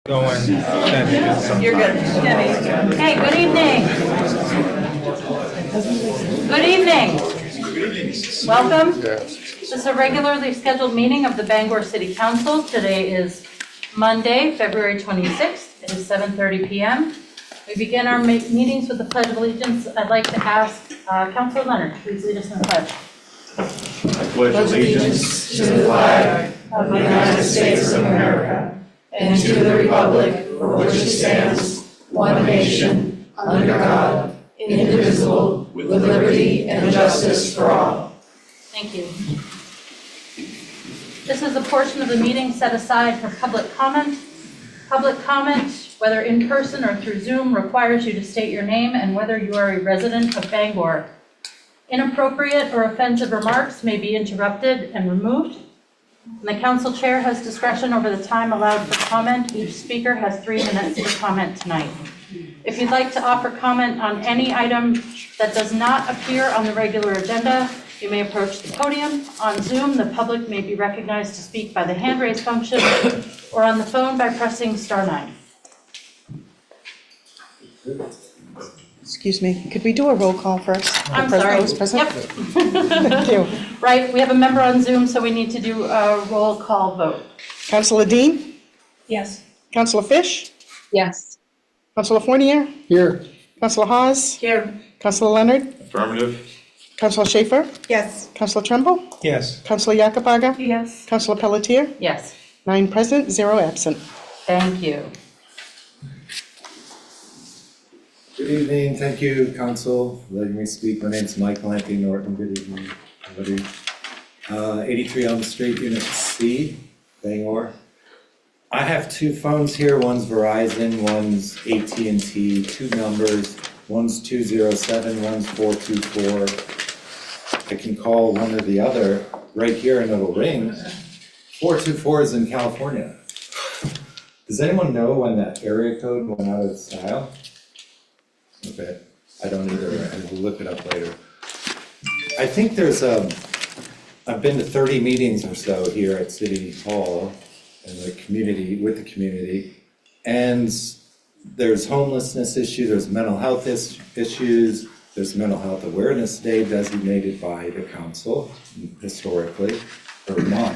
Going. You're good. Hey, good evening. Good evening. Welcome. This is a regularly scheduled meeting of the Bangor City Council. Today is Monday, February 26th. It is 7:30 p.m. We begin our meetings with the Pledge of Allegiance. I'd like to ask Councilor Leonard, please lead us in the pledge. I pledge allegiance to the flag of the United States of America and to the republic for which it stands, one nation, under God, indivisible, with liberty and justice for all. Thank you. This is a portion of the meeting set aside for public comment. Public comment, whether in person or through Zoom, requires you to state your name and whether you are a resident of Bangor. Inappropriate or offensive remarks may be interrupted and removed. And the council chair has discretion over the time allowed for comment. Each speaker has 3 minutes to comment tonight. If you'd like to offer comment on any item that does not appear on the regular agenda, you may approach the podium. On Zoom, the public may be recognized to speak by the hand raise function or on the phone by pressing *9. Excuse me, could we do a roll call first? I'm The sorry. president was present? Yep. Thank you. Right, we have a member on Zoom, so we need to do a roll call vote. Councilor Dean? Yes. Councilor Fish? Yes. Councilor Fournier? Here. Councilor Hawes? Here. Councilor Leonard? Affirmative. Councilor Schaefer? Yes. Councilor Tremble? Yes. Councilor Yakabaga? Yes. Councilor Pelletier? Yes. 9 present, 0 absent. Thank you. Good evening, thank you, Council, for letting me speak. My name's Michael Anthony Norton. Good evening, everybody. 83 Elm Street, Unit C, Bangor. I have 2 phones here. One's Verizon, one's AT&T. 2 numbers. One's 207, one's 424. I can call one or the other right here and it'll ring. 424 is in California. Does anyone know when that area code went out of style? Okay, I don't either, I will look it up later. I think there's I've been to 30 meetings or so here at City Hall and the community, with the community. And there's homelessness issue, there's mental health issues, there's Mental Health Awareness Day designated by the council historically, or not.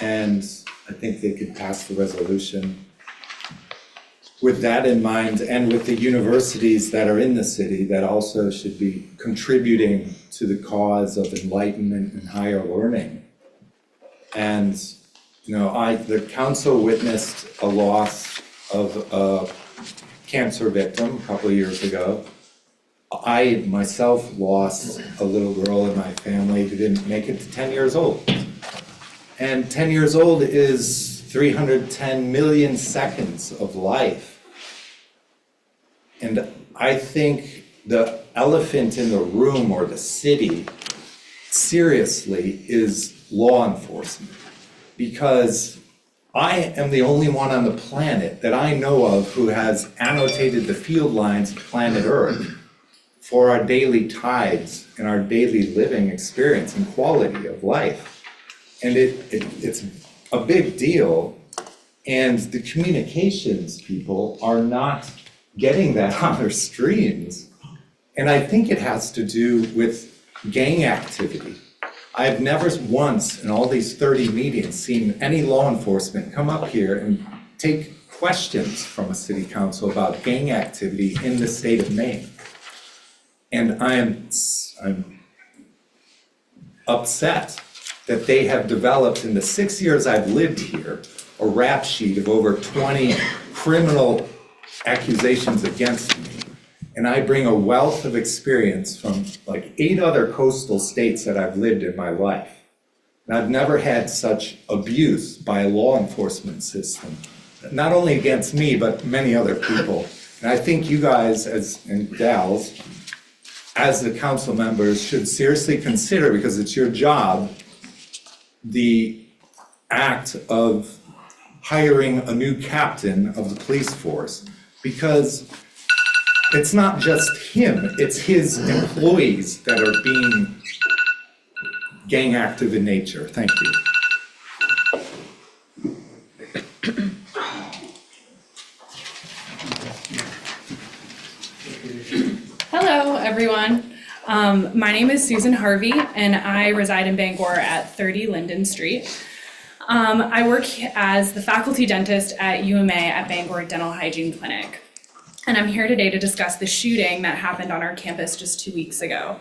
And I think they could pass the resolution with that in mind, and with the universities that are in the city that also should be contributing to the cause of enlightenment and higher learning. And, you know, the council witnessed a loss of a cancer victim a couple of years ago. I myself lost a little girl in my family who didn't make it to 10 years old. And 10 years old is 310 million seconds of life. And I think the elephant in the room, or the city, seriously, is law enforcement. Because I am the only one on the planet that I know of who has annotated the field lines of planet Earth for our daily tides and our daily living experience and quality of life. And it's a big deal. And the communications people are not getting that on their streams. And I think it has to do with gang activity. I've never once in all these 30 meetings seen any law enforcement come up here and take questions from a city council about gang activity in the state of Maine. And I'm upset that they have developed, in the 6 years I've lived here, a rap sheet of over 20 criminal accusations against me. And I bring a wealth of experience from like 8 other coastal states that I've lived in my life. And I've never had such abuse by a law enforcement system, not only against me, but many other people. And I think you guys and gals, as the council members, should seriously consider, because it's your job, the act of hiring a new captain of the police force. Because it's not just him, it's his employees that are being gang active in nature. Thank you. My name is Susan Harvey, and I reside in Bangor at 30 Linden Street. I work as the faculty dentist at UMA at Bangor Dental Hygiene Clinic. And I'm here today to discuss the shooting that happened on our campus just 2 weeks ago.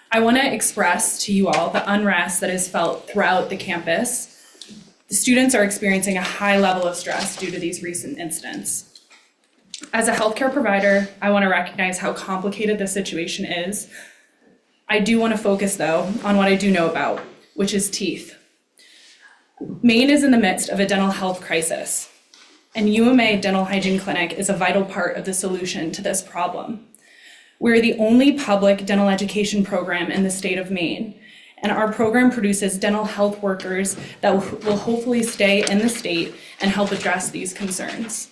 I want to express to you all the unrest that is felt throughout the campus. The students are experiencing a high level of stress due to these recent incidents. As a healthcare provider, I want to recognize how complicated this situation is. I do want to focus, though, on what I do know about, which is teeth. Maine is in the midst of a dental health crisis, and UMA Dental Hygiene Clinic is a vital part of the solution to this problem. We're the only public dental education program in the state of Maine, and our program produces dental health workers that will hopefully stay in the state and help address these concerns.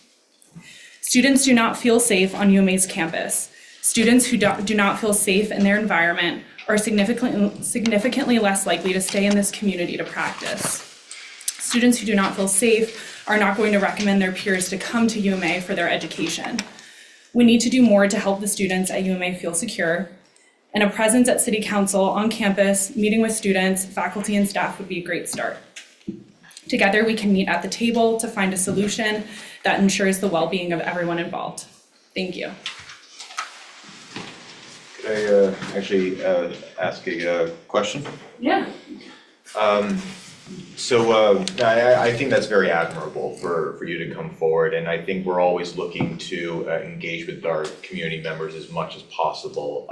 Students do not feel safe on UMA's campus. Students who do not feel safe in their environment are significantly less likely to stay in this community to practice. Students who do not feel safe are not going to recommend their peers to come to UMA for their education. We need to do more to help the students at UMA feel secure, and a presence at City Council on campus, meeting with students, faculty, and staff would be a great start. Together, we can meet at the table to find a solution that ensures the well-being of everyone involved. Thank you. Could I actually ask a question? Yeah. I think that's very admirable for you to come forward, and I think we're always looking to engage with our community members as much as possible.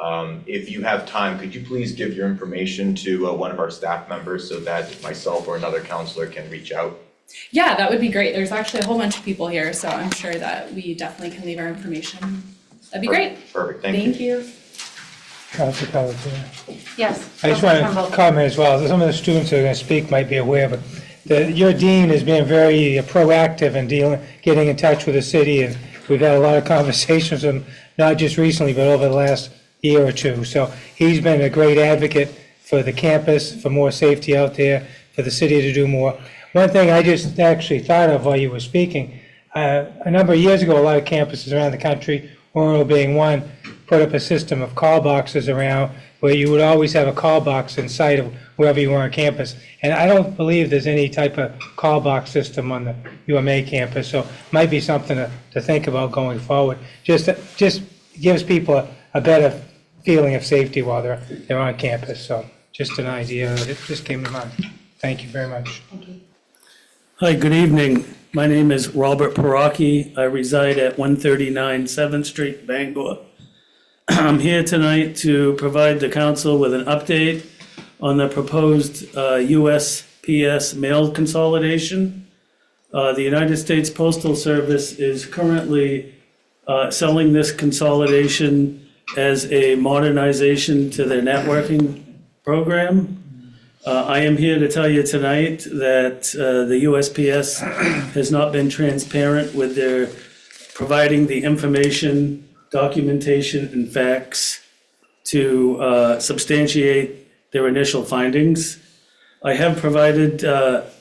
If you have time, could you please give your information to one of our staff members so that myself or another counselor can reach out? Yeah, that would be great. There's actually a whole bunch of people here, so I'm sure that we definitely can leave our information. That'd be great. Perfect, thank you. Thank you. Councilor Pelletier. Yes. I just Councilor want Trumbull. to comment as well. Some of the students who are going to speak might be aware, but your dean has been very proactive in getting in touch with the city, and we've had a lot of conversations with him, not just recently, but over the last year or two. So he's been a great advocate for the campus, for more safety out there, for the city to do more. One thing I just actually thought of while you were speaking, a number of years ago, a lot of campuses around the country, Orono being one, put up a system of call boxes around where you would always have a call box inside of wherever you were on campus. And I don't believe there's any type of call box system on the UMA campus, so it might be something to think about going forward. Just gives people a better feeling of safety while they're on campus. So just an idea that just came to mind. Thank you very much. Hi, good evening. My name is Robert Paraki. I reside at 139 7th Street, Bangor. I'm here tonight to provide the council with an update on the proposed USPS mail consolidation. The United States Postal Service is currently selling this consolidation as a modernization to their networking program. I am here to tell you tonight that the USPS has not been transparent with their providing the information, documentation, and facts to substantiate their initial findings. I have provided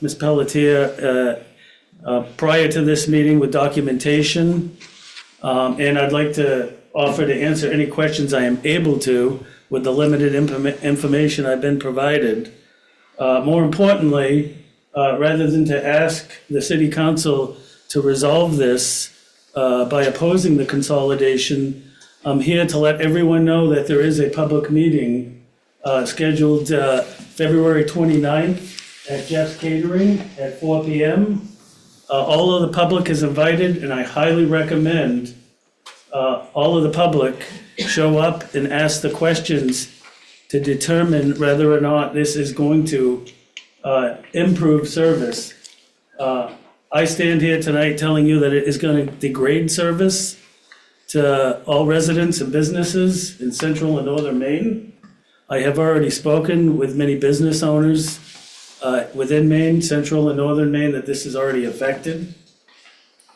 Ms. Pelletier prior to this meeting with documentation, and I'd like to offer to answer any questions I am able to with the limited information I've been provided. More importantly, rather than to ask the city council to resolve this by opposing the consolidation, I'm here to let everyone know that there is a public meeting scheduled February 29th at Jeff's Catering at 4 p.m. All of the public is invited, and I highly recommend all of the public show up and ask the questions to determine whether or not this is going to improve service. I stand here tonight telling you that it is going to degrade service to all residents and businesses in central and northern Maine. I have already spoken with many business owners within Maine, central and northern Maine, that this is already affected.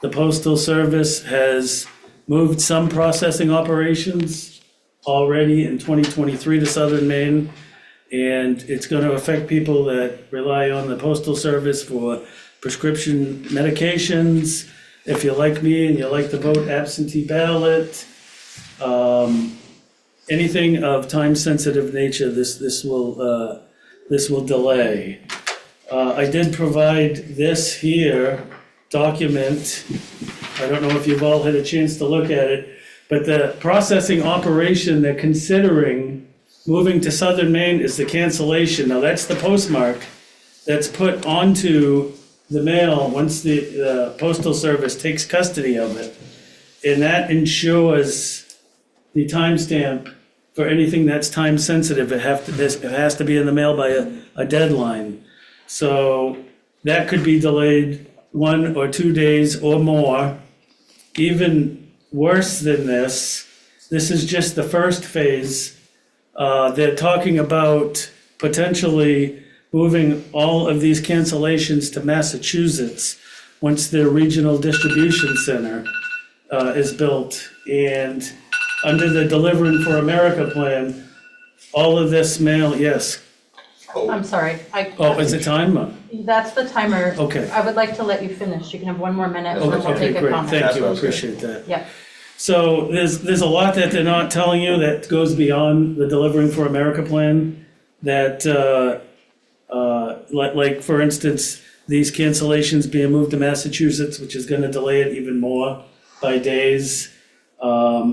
The Postal Service has moved some processing operations already in 2023 to southern Maine, and it's going to affect people that rely on the Postal Service for prescription medications. If you're like me and you like to vote absentee ballot, anything of time-sensitive nature, this will delay. I did provide this here document. I don't know if you've all had a chance to look at it, but the processing operation they're considering moving to Southern Maine is the cancellation. Now, that's the postmark that's put onto the mail once the Postal Service takes custody of it. And that ensures the timestamp for anything that's time-sensitive. It has to be in the mail by a deadline. So that could be delayed 1 or 2 days or more. Even worse than this is just the first phase. They're talking about potentially moving all of these cancellations to Massachusetts once their regional distribution center is built. And under the Delivering for America plan, all of this mail, yes. I'm sorry. Oh, is it time? That's the timer. Okay. I would like to let you finish. You can have 1 more minute and then we'll Okay, take a great, comment. thank That's you, what I I was gonna- appreciate that. Yeah. So there's a lot that they're not telling you that goes beyond the Delivering for America plan. That, like, for instance, these cancellations being moved to Massachusetts, which is gonna delay it even more by days.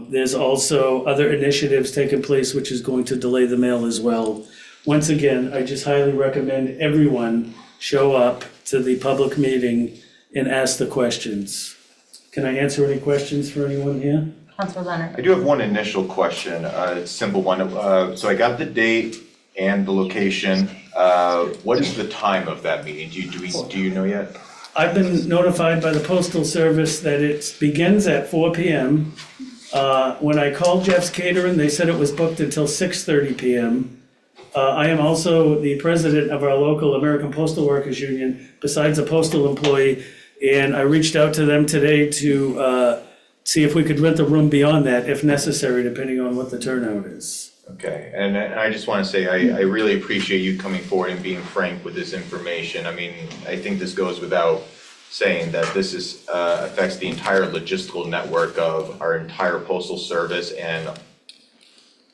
There's also other initiatives taking place, which is going to delay the mail as well. Once again, I just highly recommend everyone show up to the public meeting and ask the questions. Can I answer any questions for anyone here? Councilor Leonard. I do have one initial question, it's a simple one. So I got the date and the location. What is the time of that meeting? Do you know yet? I've been notified by the Postal Service that it begins at 4 PM. When I called Jeff's Catering, they said it was booked until 6:30 PM. I am also the president of our local American Postal Workers Union, besides a postal employee, and I reached out to them today to see if we could rent a room beyond that if necessary, depending on what the turnout is. Okay, and I just want to say, I really appreciate you coming forward and being frank with this information. I mean, I think this goes without saying that this affects the entire logistical network of our entire postal service and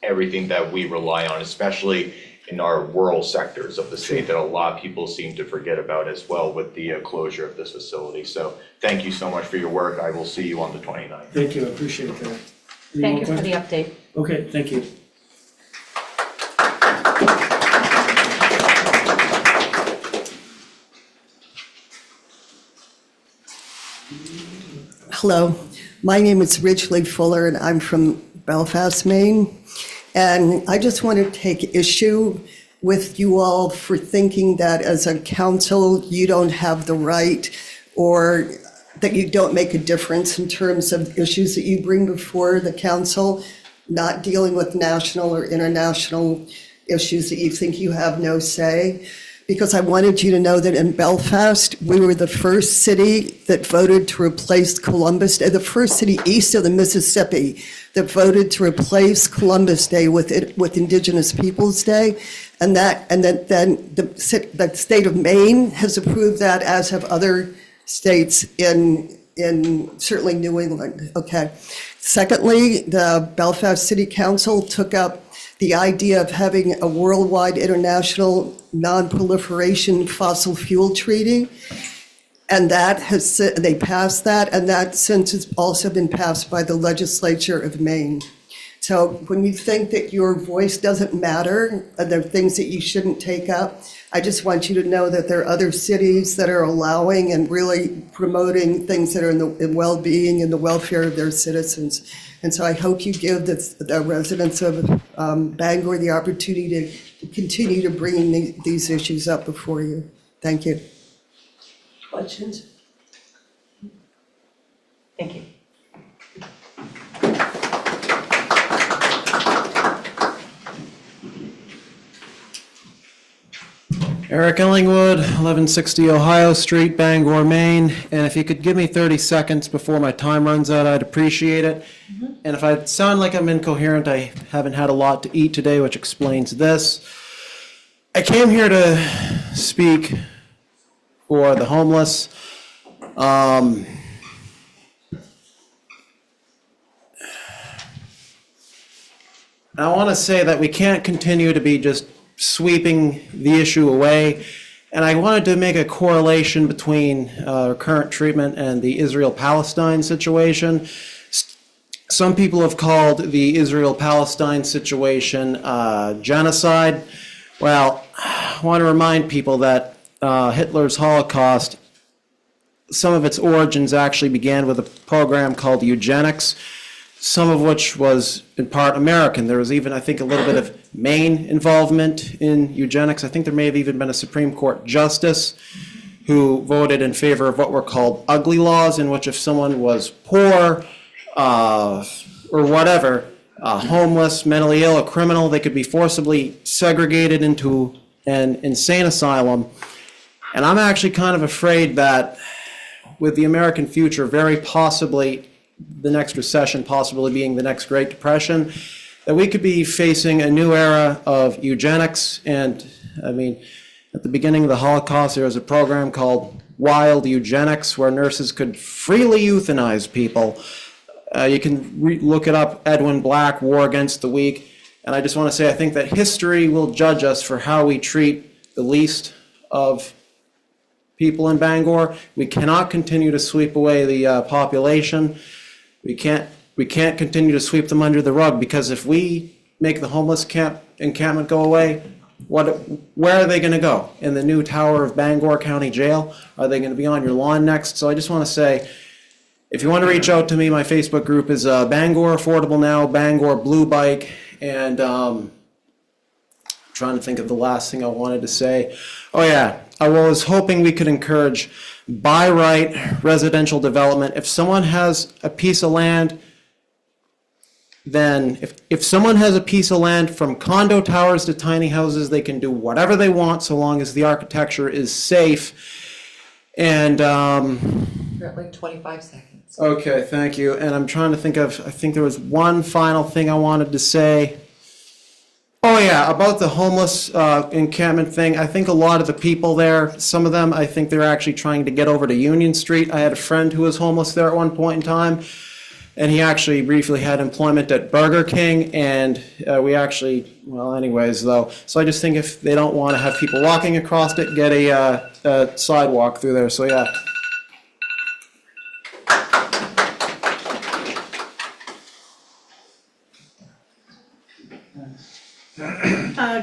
everything that we rely on, especially in our rural sectors of the state that a lot of people seem to forget about as well with the closure of this facility. So thank you so much for your work. I will see you on the 29th. Thank you, I appreciate that. Any Thank more you for the questions? update. Okay, thank you. Hello, my name is Ridgely Fuller and I'm from Belfast, Maine. And I just want to take issue with you all for thinking that as a council, you don't have the right or that you don't make a difference in terms of issues that you bring before the council, not dealing with national or international issues that you think you have no say. Because I wanted you to know that in Belfast, we were the first city that voted to replace Columbus Day, the first city east of the Mississippi that voted to replace Columbus Day with Indigenous Peoples Day. And then the state of Maine has approved that, as have other states in certainly New England. Okay. Secondly, the Belfast City Council took up the idea of having a worldwide international non-proliferation fossil fuel treaty. And they passed that, and that since has also been passed by the legislature of Maine. So when you think that your voice doesn't matter, and there are things that you shouldn't take up, I just want you to know that there are other cities that are allowing and really promoting things that are in the well-being and the welfare of their citizens. And so I hope you give the residents of Bangor the opportunity to continue to bring these issues up before you. Thank you. Questions? Thank you. Eric Illingwood, 1160 Ohio Street, Bangor, Maine. And if you could give me 30 seconds before my time runs out, I'd appreciate it. And if I sound like I'm incoherent, I haven't had a lot to eat today, which explains this. I came here to speak for the homeless. And I want to say that we can't continue to be just sweeping the issue away. And I wanted to make a correlation between current treatment and the Israel-Palestine situation. Some people have called the Israel-Palestine situation genocide. Well, I want to remind people that Hitler's Holocaust, some of its origins actually began with a program called eugenics, some of which was in part American. There was even, I think, a little bit of Maine involvement in eugenics. I think there may have even been a Supreme Court justice who voted in favor of what were called ugly laws, in which if someone was poor or whatever, homeless, mentally ill, a criminal, they could be forcibly segregated into an insane asylum. And I'm actually kind of afraid that with the American future, very possibly the next recession possibly being the next Great Depression, that we could be facing a new era of eugenics. And I mean, at the beginning of the Holocaust, there was a program called Wild Eugenics where nurses could freely euthanize people. You can look it up, Edwin Black, War Against the Weak. And I just want to say, I think that history will judge us for how we treat the least of people in Bangor. We cannot continue to sweep away the population. We can't continue to sweep them under the rug, because if we make the homeless encampment go away, where are they going to go? In the new tower of Bangor County Jail? Are they going to be on your lawn next? So I just want to say, if you want to reach out to me, my Facebook group is Bangor Affordable Now, Bangor Blue Bike, and trying to think of the last thing I wanted to say. Oh yeah, I was hoping we could encourage by right residential development. If someone has a piece of land, then if someone has a piece of land from condo towers to tiny houses, they can do whatever they want so long as the architecture is safe. And You're at like 25 seconds. okay, thank you. And I'm trying to think of, I think there was one final thing I wanted to say. Oh yeah, about the homeless encampment thing. I think a lot of the people there, some of them, I think they're actually trying to get over to Union Street. I had a friend who was homeless there at one point in time, and he actually briefly had employment at Burger King, and we actually, well anyways though, so I just think if they don't want to have people walking across it, get a sidewalk through there, so yeah.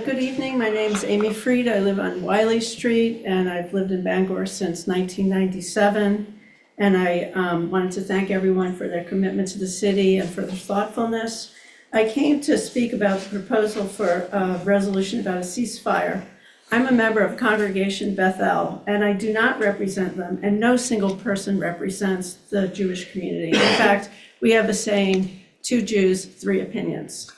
Good evening, my name's Amy Freed. I live on Wiley Street, and I've lived in Bangor since 1997. And I wanted to thank everyone for their commitment to the city and for their thoughtfulness. I came to speak about the proposal for a resolution about a ceasefire. I'm a member of Congregation Bethel, and I do not represent them, and no single person represents the Jewish community. In fact, we have a saying, 2 Jews, 3 opinions.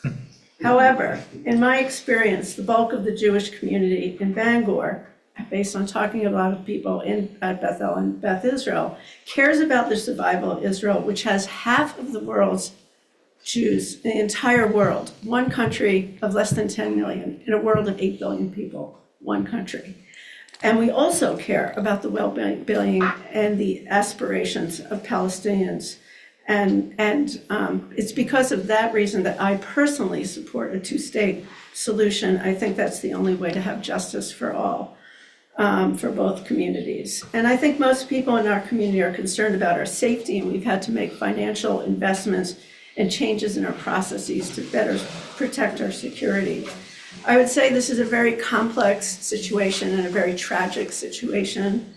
However, in my experience, the bulk of the Jewish community in Bangor, based on talking to a lot of people at Bethel and Beth Israel, cares about the survival of Israel, which has half of the world's Jews, the entire world, one country of less than 10 million, in a world of 8 billion people, one country. And we also care about the well-being and the aspirations of Palestinians. And it's because of that reason that I personally support a 2-state solution. I think that's the only way to have justice for all, for both communities. And I think most people in our community are concerned about our safety, and we've had to make financial investments and changes in our processes to better protect our security. I would say this is a very complex situation and a very tragic situation.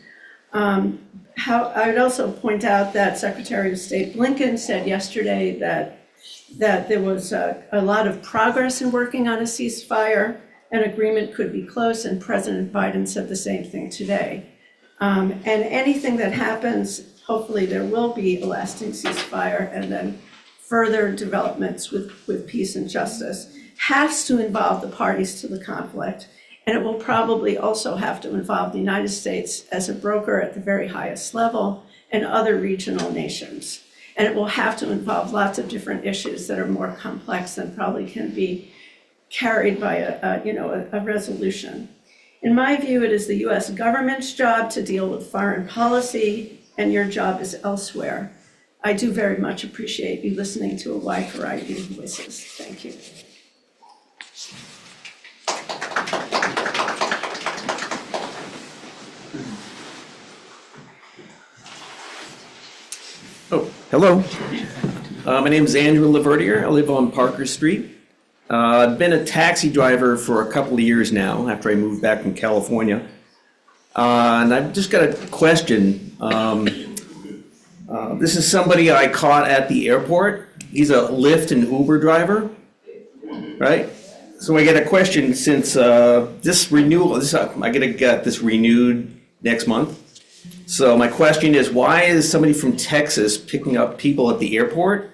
I would also point out that Secretary of State Blinken said yesterday that there was a lot of progress in working on a ceasefire. An agreement could be close, and President Biden said the same thing today. And anything that happens, hopefully there will be a lasting ceasefire, and then further developments with peace and justice has to involve the parties to the conflict. And it will probably also have to involve the United States as a broker at the very highest level and other regional nations. And it will have to involve lots of different issues that are more complex than probably can be carried by a resolution. In my view, it is the US government's job to deal with foreign policy, and your job is elsewhere. I do very much appreciate you listening to a wide variety of voices. Thank you. Hello. My name is Andrew Laverdier. I live on Parker Street. I've been a taxi driver for a couple of years now after I moved back from California. And I've just got a question. This is somebody I caught at the airport. He's a Lyft and Uber driver, right? So I get a question since this renewal, I get this renewed next month. So my question is, why is somebody from Texas picking up people at the airport?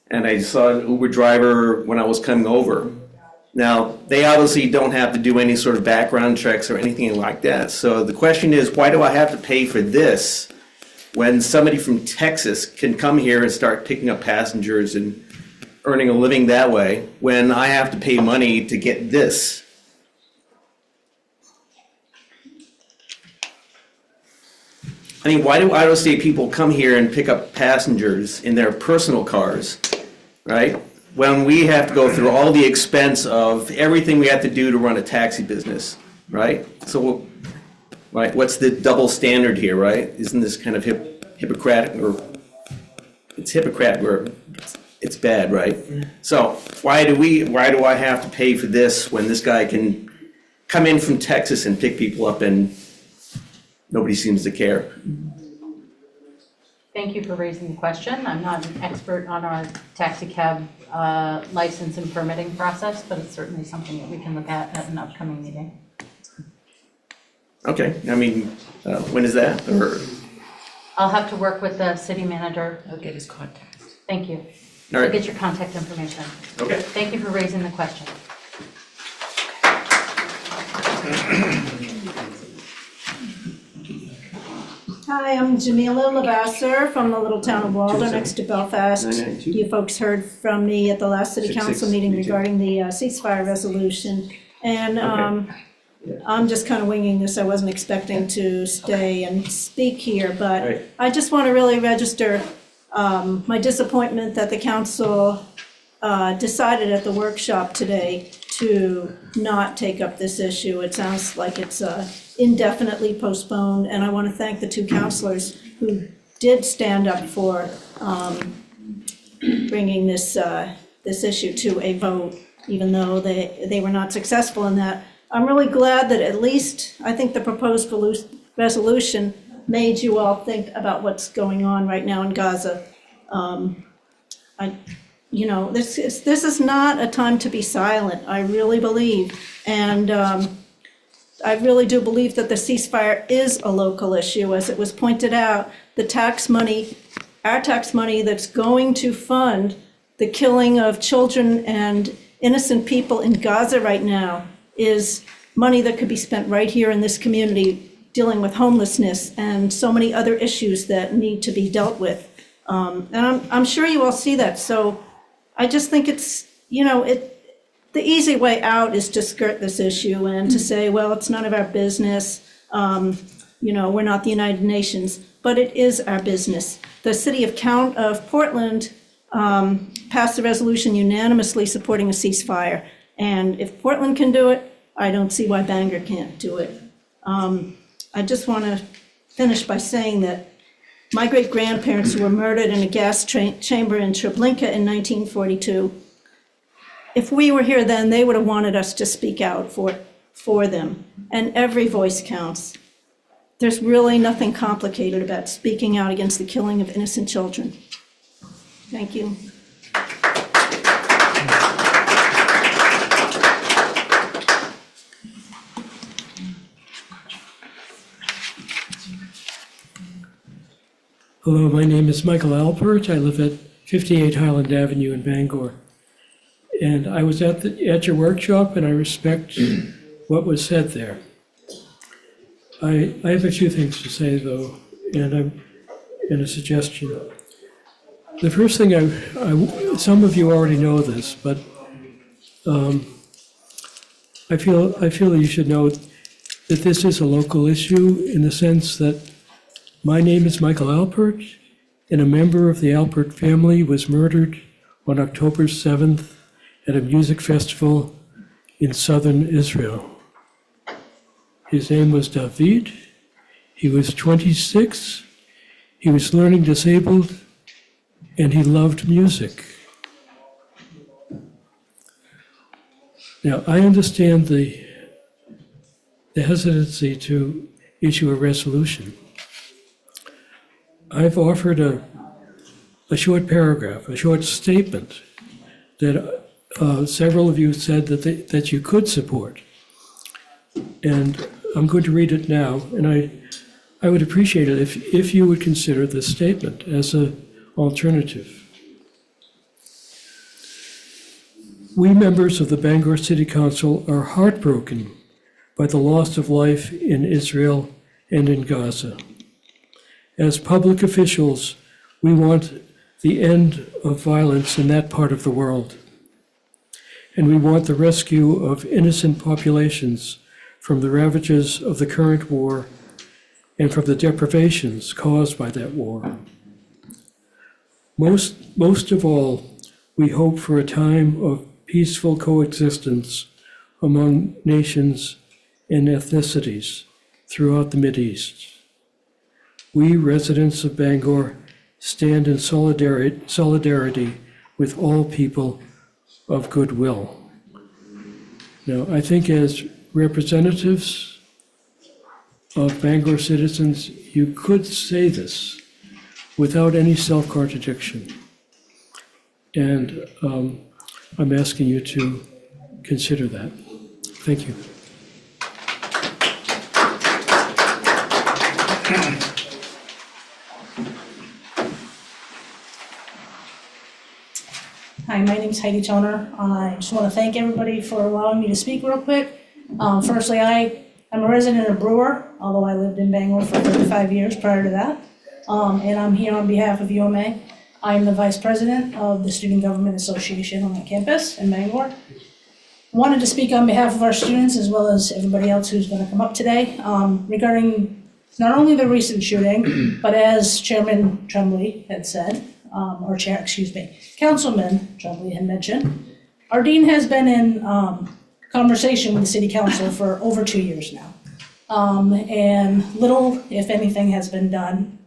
And I saw an Uber driver when I was coming over. Now, they obviously don't have to do any sort of background checks or anything like that. So the question is, why do I have to pay for this when somebody from Texas can come here and start picking up passengers and earning a living that way, when I have to pay money to get this? I mean, why do out-of-state people come here and pick up passengers in their personal cars, right? When we have to go through all the expense of everything we have to do to run a taxi business, right? So, right, what's the double standard here, right? Isn't this kind of Hippocratic, or it's Hippocratic, or it's bad, right? So why do I have to pay for this when this guy can come in from Texas and pick people up and nobody seems to care? Thank you for raising the question. I'm not an expert on our taxi cab license and permitting process, but it's certainly something that we can look at an upcoming meeting. Okay, I mean, when is that? Or, I'll have to work with the city manager. I'll get his contact. Thank you. all I'll right, get your contact information. okay. Thank you for raising the question. Hi, I'm Jamila Lavasser from the little town of Waldo, next to Belfast. 992. You folks heard from me at the last city council meeting 6632. regarding the ceasefire resolution. And I'm just kind of winging this. I wasn't expecting to stay and speak here, but Right. I just want to really register my disappointment that the council decided at the workshop today to not take up this issue. It sounds like it's indefinitely postponed, and I want to thank the two councilors who did stand up for bringing this issue to a vote, even though they were not successful in that. I'm really glad that at least, I think the proposed resolution made you all think about what's going on right now in Gaza. This is not a time to be silent, I really believe. And I really do believe that the ceasefire is a local issue. As it was pointed out, the tax money, our tax money that's going to fund the killing of children and innocent people in Gaza right now is money that could be spent right here in this community dealing with homelessness and so many other issues that need to be dealt with. And I'm sure you all see that. So I just think it's, the easy way out is to skirt this issue and to say, well, it's none of our business. We're not the United Nations, but it is our business. The city of Portland passed a resolution unanimously supporting a ceasefire. And if Portland can do it, I don't see why Bangor can't do it. I just want to finish by saying that my great-grandparents who were murdered in a gas chamber in Treblinka in 1942, if we were here then, they would have wanted us to speak out for them. And every voice counts. There's really nothing complicated about speaking out against the killing of innocent children. Thank you. Hello, my name is Michael Alpert. I live at 58 Highland Avenue in Bangor. And I was at your workshop, and I respect what was said there. I have a few things to say, though, and a suggestion. The first thing, some of you already know this, but I feel that you should know that this is a local issue in the sense that my name is Michael Alpert, and a member of the Alpert family was murdered on October 7th at a music festival in southern Israel. His name was David. He was 26. He was learning disabled. and he loved music. Now, I understand the hesitancy to issue a resolution. I've offered a short paragraph, a short statement that several of you said that you could support. And I'm going to read it now, and I would appreciate it if you would consider this statement as an alternative. We members of the Bangor City Council are heartbroken by the loss of life in Israel and in Gaza. As public officials, we want the end of violence in that part of the world. And we want the rescue of innocent populations from the ravages of the current war and from the deprivations caused by that war. Most of all, we hope for a time of peaceful coexistence among nations and ethnicities throughout the Mideast. We, residents of Bangor, stand in solidarity with all people of goodwill. Now, I think as representatives of Bangor citizens, you could say this without any self-contradiction. And I'm asking you to consider that. Thank you. Hi, my name's Heidi Toner. I just want to thank everybody for allowing me to speak real quick. Firstly, I'm a resident of Brewer, although I lived in Bangor for 35 years prior to that. And I'm here on behalf of UMA. I'm the vice president of the Student Government Association on the campus in Bangor. Wanted to speak on behalf of our students as well as everybody else who's going to come up today regarding not only the recent shooting, but as Chairman Tremblay had said, Councilman Tremblay had mentioned, our dean has been in conversation with the city council for over 2 years now. And little, if anything, has been done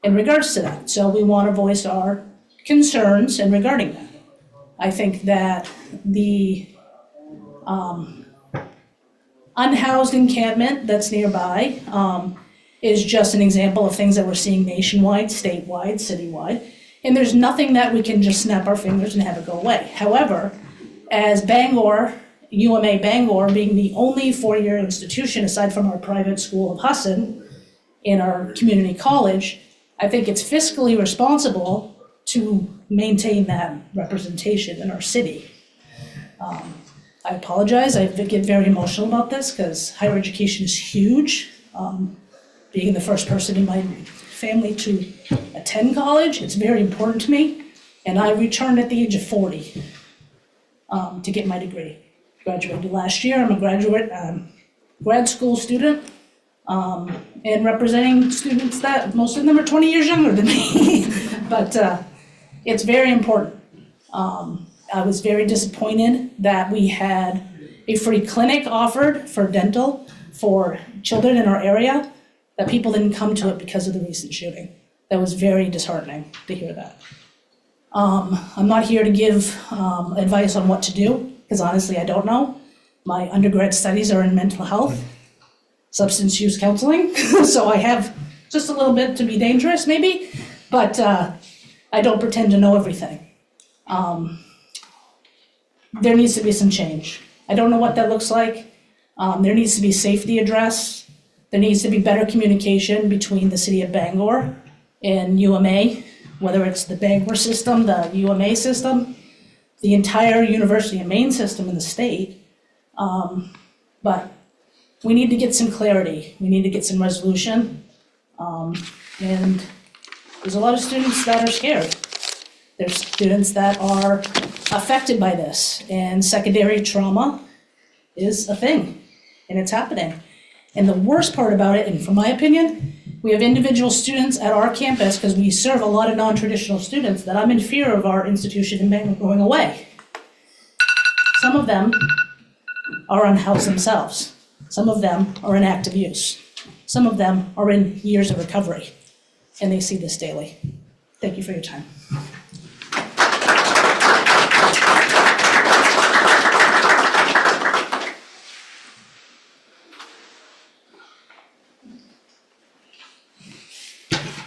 in regards to that. So we want to voice our concerns in regarding that. I think that the unhoused encampment that's nearby is just an example of things that we're seeing nationwide, statewide, citywide. And there's nothing that we can just snap our fingers and have it go away. However, as Bangor, UMA Bangor being the only four-year institution aside from our private school of Husson in our community college, I think it's fiscally responsible to maintain that representation in our city. I apologize, I get very emotional about this because higher education is huge. Being the first person in my family to attend college, it's very important to me. And I returned at the age of 40 to get my degree. Graduated last year, I'm a graduate grad school student and representing students that most of them are 20 years younger than me. But it's very important. I was very disappointed that we had a free clinic offered for dental for children in our area, that people didn't come to it because of the recent shooting. That was very disheartening to hear that. I'm not here to give advice on what to do, because honestly, I don't know. My undergrad studies are in mental health, substance use counseling, so I have just a little bit to be dangerous maybe, but I don't pretend to know everything. There needs to be some change. I don't know what that looks like. There needs to be safety addressed. There needs to be better communication between the city of Bangor and UMA, whether it's the Bangor system, the UMA system, the entire University of Maine system in the state. But we need to get some clarity. We need to get some resolution. And there's a lot of students that are scared. There's students that are affected by this, and secondary trauma is a thing, and it's happening. And the worst part about it, and from my opinion, we have individual students at our campus, because we serve a lot of non-traditional students, that I'm in fear of our institution in Bangor going away. Some of them are unhoused themselves. Some of them are in active use. Some of them are in years of recovery, and they see this daily. Thank you for your time.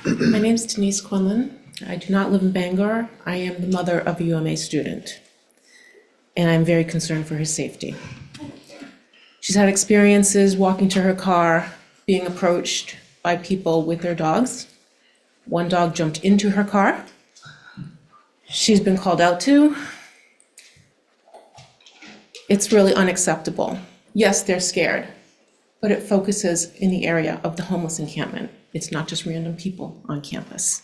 My name's Denise Quinlan. I do not live in Bangor. I am the mother of a UMA student, and I'm very concerned for her safety. She's had experiences walking to her car, being approached by people with their dogs. One dog jumped into her car. She's been called out to. It's really unacceptable. Yes, they're scared, but it focuses in the area of the homeless encampment. It's not just random people on campus.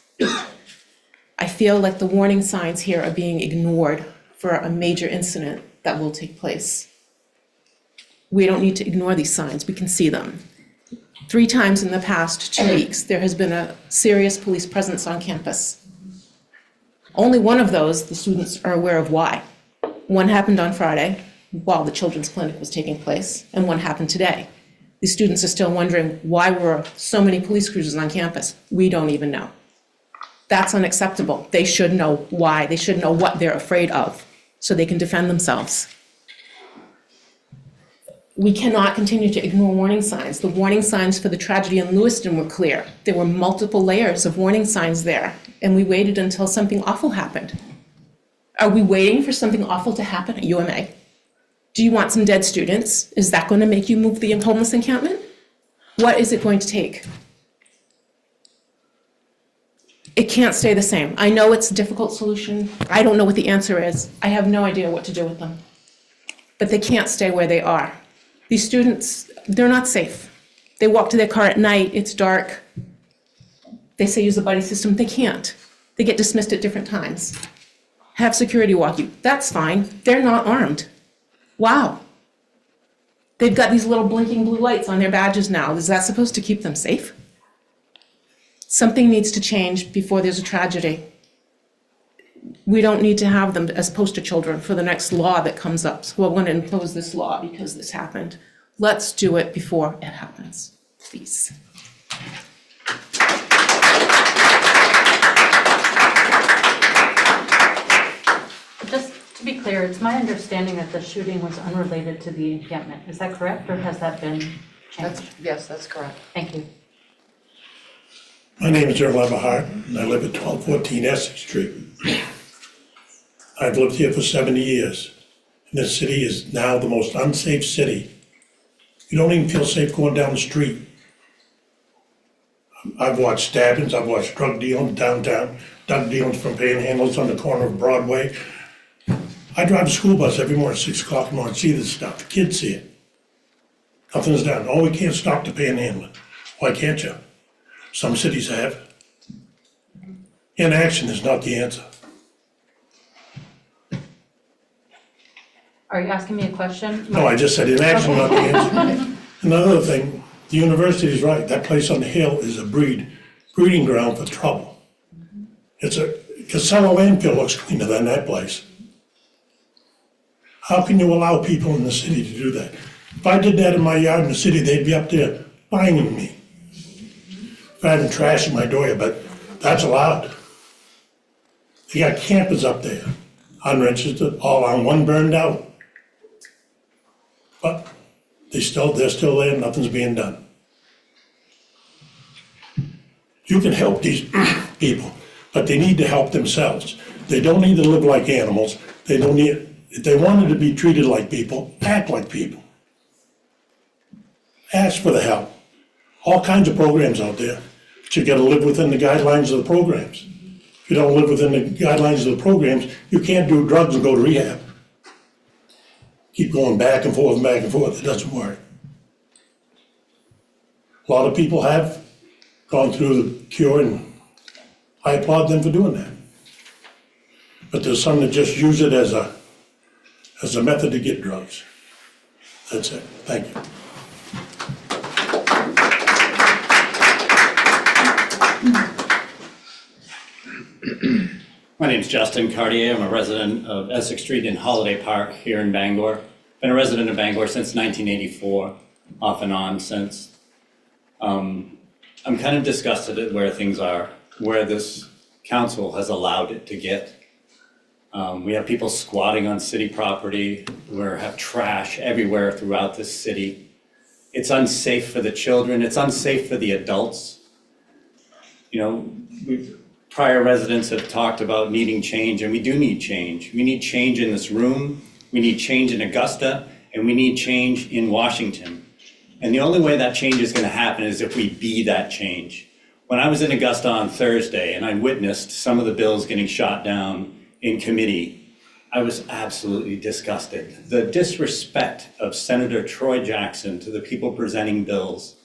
I feel like the warning signs here are being ignored for a major incident that will take place. We don't need to ignore these signs, we can see them. 3 times in the past 2 weeks, there has been a serious police presence on campus. Only one of those, the students are aware of why. One happened on Friday, while the children's clinic was taking place, and one happened today. The students are still wondering why were so many police cruisers on campus. We don't even know. That's unacceptable. They should know why. They should know what they're afraid of so they can defend themselves. We cannot continue to ignore warning signs. The warning signs for the tragedy in Lewiston were clear. There were multiple layers of warning signs there, and we waited until something awful happened. Are we waiting for something awful to happen at UMA? Do you want some dead students? Is that going to make you move the homeless encampment? What is it going to take? It can't stay the same. I know it's a difficult solution. I don't know what the answer is. I have no idea what to do with them. But they can't stay where they are. These students, they're not safe. They walk to their car at night, it's dark. They say use the buddy system, they can't. They get dismissed at different times. Have security walk you, that's fine. They're not armed. Wow. They've got these little blinking blue lights on their badges now. Is that supposed to keep them safe? Something needs to change before there's a tragedy. We don't need to have them as poster children for the next law that comes up. So we're going to impose this law because this happened. Let's do it before it happens, please. Just to be clear, it's my understanding that the shooting was unrelated to the encampment. Is that correct, or has that been changed? Yes, that's correct. Thank you. My name is Earl Eberhart, and I live at 1214 Essex Street. I've lived here for 70 years, and this city is now the most unsafe city. You don't even feel safe going down the street. I've watched stabbings, I've watched drug dealings downtown, drug dealings from panhandlers on the corner of Broadway. I drive a school bus every morning at 6 o'clock in the morning, see this stuff, the kids see it. Nothing's done. Oh, we can't stop the panhandling. Why can't you? Some cities have. Inaction is not the answer. Are you asking me a question? No, I just said inaction, not the answer. Another thing, the university is right. That place on the hill is a breeding ground for trouble. Casella landfill looks cleaner than that place. How can you allow people in the city to do that? If I did that in my yard in the city, they'd be up there fining me. If I had trash in my door, but that's allowed. They got campers up there, unregistered, all on one burned out. But they're still there, nothing's being done. You can help these people, but they need to help themselves. They don't need to live like animals. If they wanted to be treated like people, act like people. Ask for the help. All kinds of programs out there, but you gotta live within the guidelines of the programs. If you don't live within the guidelines of the programs, you can't do drugs and go to rehab. Keep going back and forth, it doesn't work. A lot of people have gone through the cure, and I applaud them for doing that. But there's some that just use it as a method to get drugs. That's it, thank you. My name's Justin Cartier. I'm a resident of Essex Street in Holiday Park here in Bangor. Been a resident of Bangor since 1984, off and on since. I'm kind of disgusted at where things are, where this council has allowed it to get. We have people squatting on city property. We have trash everywhere throughout this city. It's unsafe for the children. It's unsafe for the adults. You know, prior residents have talked about needing change, and we do need change. We need change in this room, we need change in Augusta, and we need change in Washington. And the only way that change is gonna happen is if we be that change. When I was in Augusta on Thursday and I witnessed some of the bills getting shot down in committee, I was absolutely disgusted. The disrespect of Senator Troy Jackson to the people presenting bills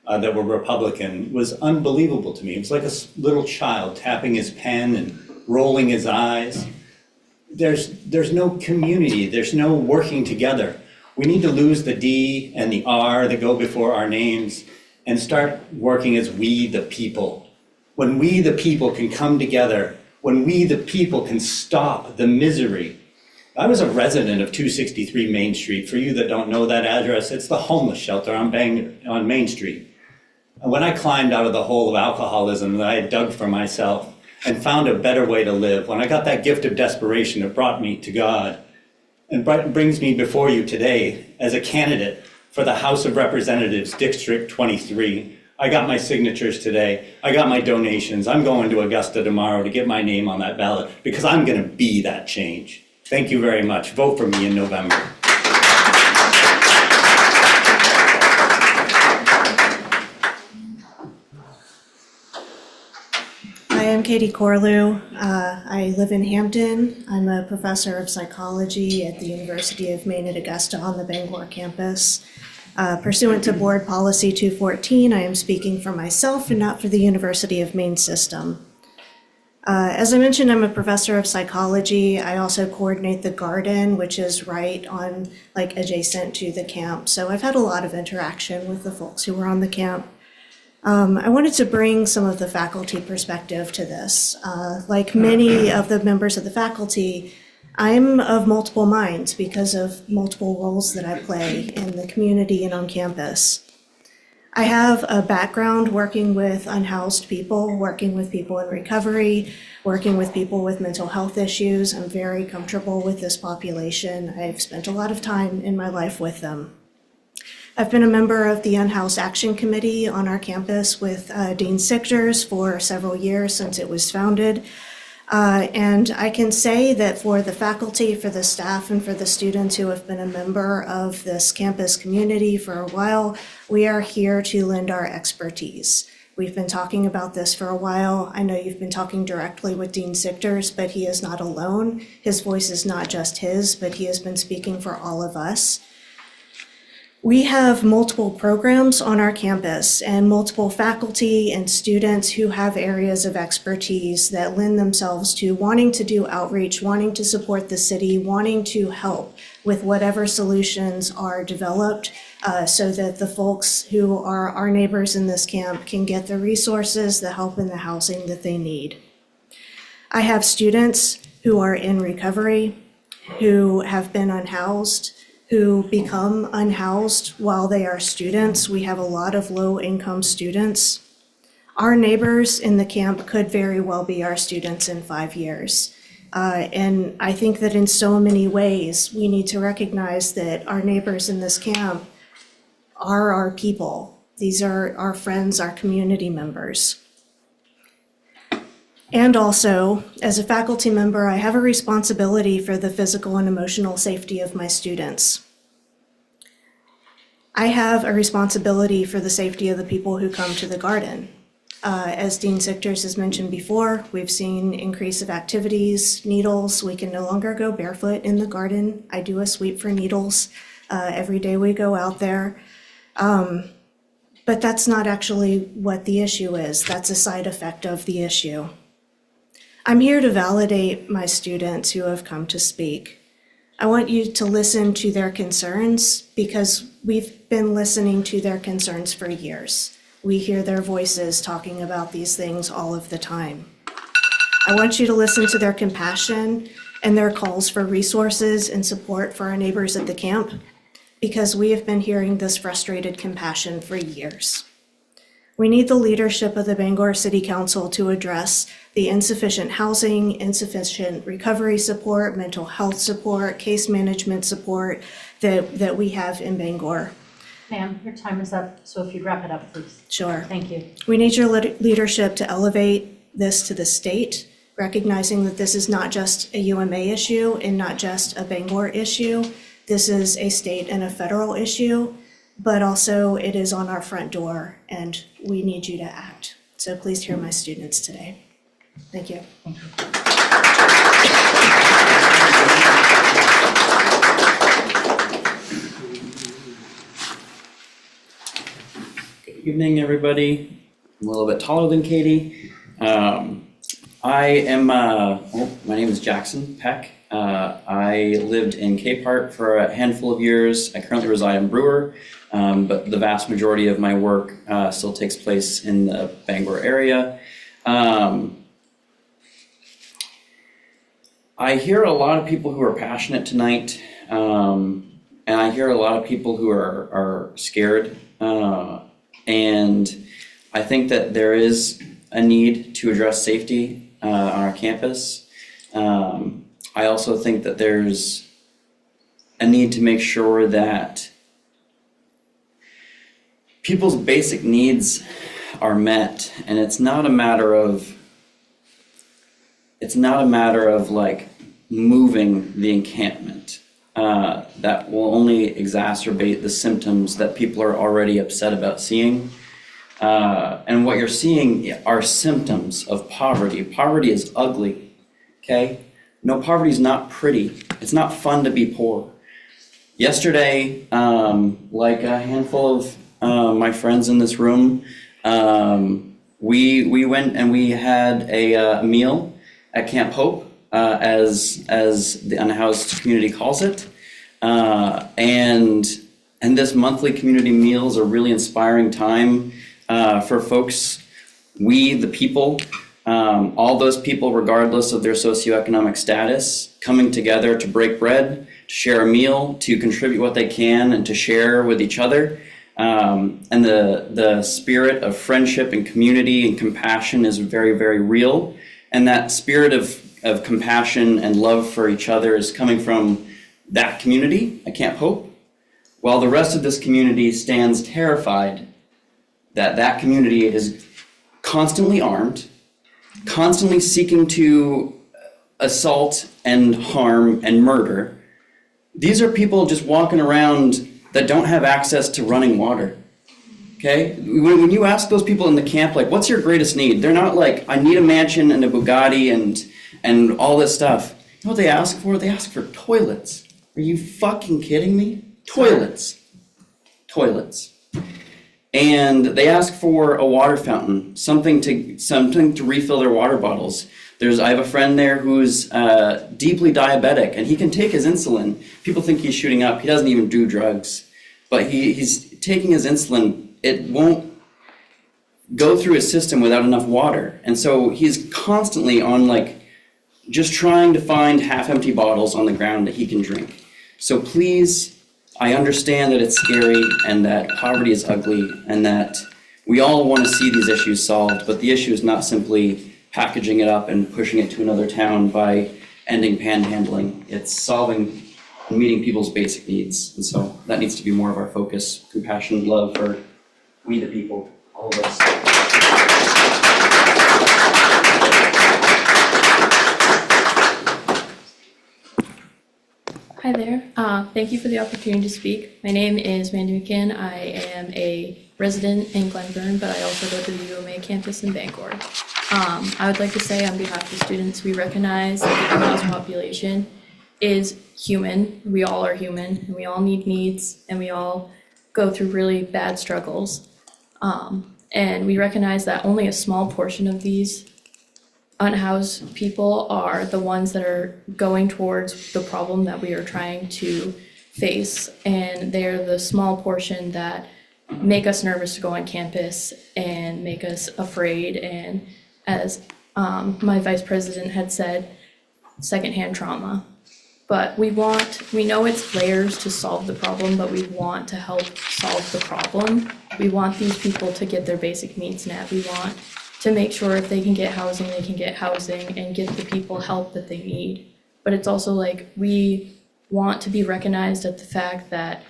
that were Republican was unbelievable to me. It was like a little child tapping his pen and rolling his eyes. There's no community, there's no working together. We need to lose the D and the R that go before our names and start working as we the people. When we the people can come together, when we the people can stop the misery. I was a resident of 263 Main Street. For you that don't know that address, it's the homeless shelter on Main Street. And when I climbed out of the hole of alcoholism that I had dug for myself and found a better way to live, when I got that gift of desperation that brought me to God and brings me before you today as a candidate for the House of Representatives, District 23, I got my signatures today, I got my donations, I'm going to Augusta tomorrow to get my name on that ballot because I'm gonna be that change. Thank you very much. Vote for me in November. Hi, I'm Katie Corlew. I live in Hampton. I'm a professor of psychology at the University of Maine at Augusta on the Bangor campus. Pursuant to Board Policy 214, I am speaking for myself and not for the University of Maine system. As I mentioned, I'm a professor of psychology. I also coordinate the garden, which is right on, like, adjacent to the camp. So I've had a lot of interaction with the folks who were on the camp. I wanted to bring some of the faculty perspective to this. Like many of the members of the faculty, I'm of multiple minds because of multiple roles that I play in the community and on campus. I have a background working with unhoused people, working with people in recovery, working with people with mental health issues. I'm very comfortable with this population. I've spent a lot of time in my life with them. I've been a member of the Unhoused Action Committee on our campus with Dean Sichters for several years since it was founded. And I can say that for the faculty, for the staff, and for the students who have been a member of this campus community for a while, we are here to lend our expertise. We've been talking about this for a while. I know you've been talking directly with Dean Sichters, but he is not alone. His voice is not just his, but he has been speaking for all of us. We have multiple programs on our campus and multiple faculty and students who have areas of expertise that lend themselves to wanting to do outreach, wanting to support the city, wanting to help with whatever solutions are developed so that the folks who are our neighbors in this camp can get the resources, the help, and the housing that they need. I have students who are in recovery, who have been unhoused, who become unhoused while they are students. We have a lot of low-income students. Our neighbors in the camp could very well be our students in 5 years. And I think that in so many ways, we need to recognize that our neighbors in this camp are our people. These are our friends, our community members. And also, as a faculty member, I have a responsibility for the physical and emotional safety of my students. I have a responsibility for the safety of the people who come to the garden. As Dean Sichters has mentioned before, we've seen increase of activities, needles. We can no longer go barefoot in the garden. I do a sweep for needles every day we go out there. But that's not actually what the issue is. That's a side effect of the issue. I'm here to validate my students who have come to speak. I want you to listen to their concerns because we've been listening to their concerns for years. We hear their voices talking about these things all of the time. I want you to listen to their compassion and their calls for resources and support for our neighbors at the camp because we have been hearing this frustrated compassion for years. We need the leadership of the Bangor City Council to address the insufficient housing, insufficient recovery support, mental health support, case management support that we have in Bangor. Ma'am, your time is up, so if you'd wrap it up, please. Sure. Thank you. We need your leadership to elevate this to the state, recognizing that this is not just a UMA issue and not just a Bangor issue. This is a state and a federal issue, but also it is on our front door, and we need you to act. So please hear my students today. Thank you. Good evening, everybody. I'm a little bit taller than Katie. I am, my name is Jackson Peck. I lived in Cape Heart for a handful of years. I currently reside in Brewer, but the vast majority of my work still takes place in the Bangor area. I hear a lot of people who are passionate tonight, and I hear a lot of people who are scared. And I think that there is a need to address safety on our campus. I also think that there's a need to make sure that people's basic needs are met, and it's not a matter of like moving the encampment. That will only exacerbate the symptoms that people are already upset about seeing. And what you're seeing are symptoms of poverty. Poverty is ugly, okay? No, poverty is not pretty. It's not fun to be poor. Yesterday, like a handful of my friends in this room, we went and we had a meal at Camp Hope, as the unhoused community calls it. And this monthly community meal is a really inspiring time for folks, we the people, all those people regardless of their socioeconomic status, coming together to break bread, to share a meal, to contribute what they can, and to share with each other. And the spirit of friendship and community and compassion is very, very real. And that spirit of compassion and love for each other is coming from that community at Camp Hope, while the rest of this community stands terrified that that community is constantly armed, constantly seeking to assault and harm and murder. These are people just walking around that don't have access to running water. Okay? When you ask those people in the camp, like, what's your greatest need? They're not like, I need a mansion and a Bugatti and all this stuff. You know what they ask for? They ask for toilets. Are you fucking kidding me? Toilets. Toilets. And they ask for a water fountain, something to refill their water bottles. I have a friend there who's deeply diabetic, and he can take his insulin. People think he's shooting up. He doesn't even do drugs. But he's taking his insulin. It won't go through his system without enough water. And so he's constantly on just trying to find half-empty bottles on the ground that he can drink. So please, I understand that it's scary and that poverty is ugly and that we all want to see these issues solved, but the issue is not simply packaging it up and pushing it to another town by ending panhandling. It's solving and meeting people's basic needs. And so that needs to be more of our focus, compassion, love for we the people, all of us. Hi there. Thank you for the opportunity to speak. My name is Mandy McKinn. I am a resident in Glenburn, but I also go to the UMA campus in Bangor. I would like to say on behalf of the students, we recognize that the unhoused population is human. We all are human, and we all need needs, and we all go through really bad struggles. And we recognize that only a small portion of these unhoused people are the ones that are going towards the problem that we are trying to face. And they're the small portion that make us nervous to go on campus and make us afraid. And as my vice president had said, secondhand trauma. But we know it's layers to solve the problem, but we want to help solve the problem. We want these people to get their basic needs met. We want to make sure if they can get housing, they can get housing and get the people help that they need. But it's also we want to be recognized at the fact that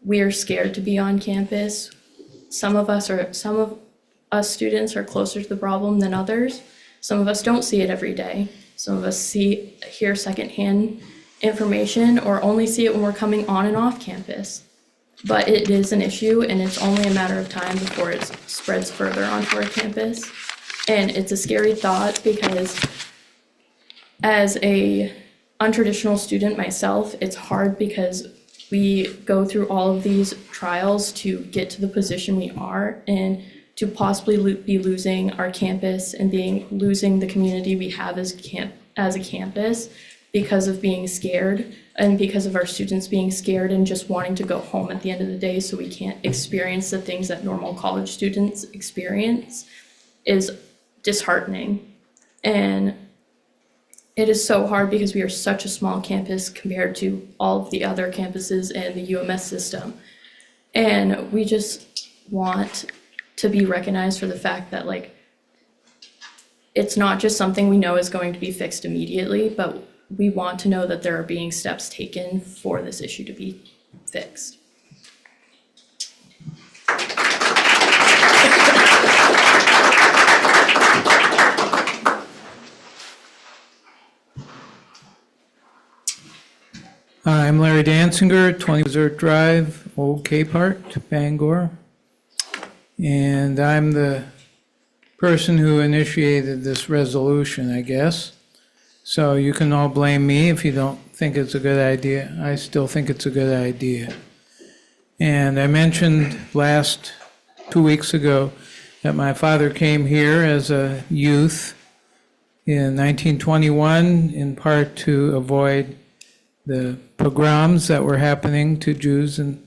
we're scared to be on campus. Some of us students are closer to the problem than others. Some of us don't see it every day. Some of us hear secondhand information or only see it when we're coming on and off campus. But it is an issue, and it's only a matter of time before it spreads further onto our campus. And it's a scary thought because as a untraditional student myself, it's hard because we go through all of these trials to get to the position we are, and to possibly be losing our campus and losing the community we have as a campus because of being scared and because of our students being scared and just wanting to go home at the end of the day so we can't experience the things that normal college students experience is disheartening. And it is so hard because we are such a small campus compared to all of the other campuses in the UMS system. And we just want to be recognized for the fact that, like, it's not just something we know is going to be fixed immediately, but we want to know that there are being steps taken for this issue to be fixed. I'm Larry Danziger, 20 Desert Drive, Old Capehart, Bangor. And I'm the person who initiated this resolution, I guess. So you can all blame me if you don't think it's a good idea. I still think it's a good idea. And I mentioned 2 weeks ago that my father came here as a youth in 1921, in part to avoid the pogroms that were happening to Jews in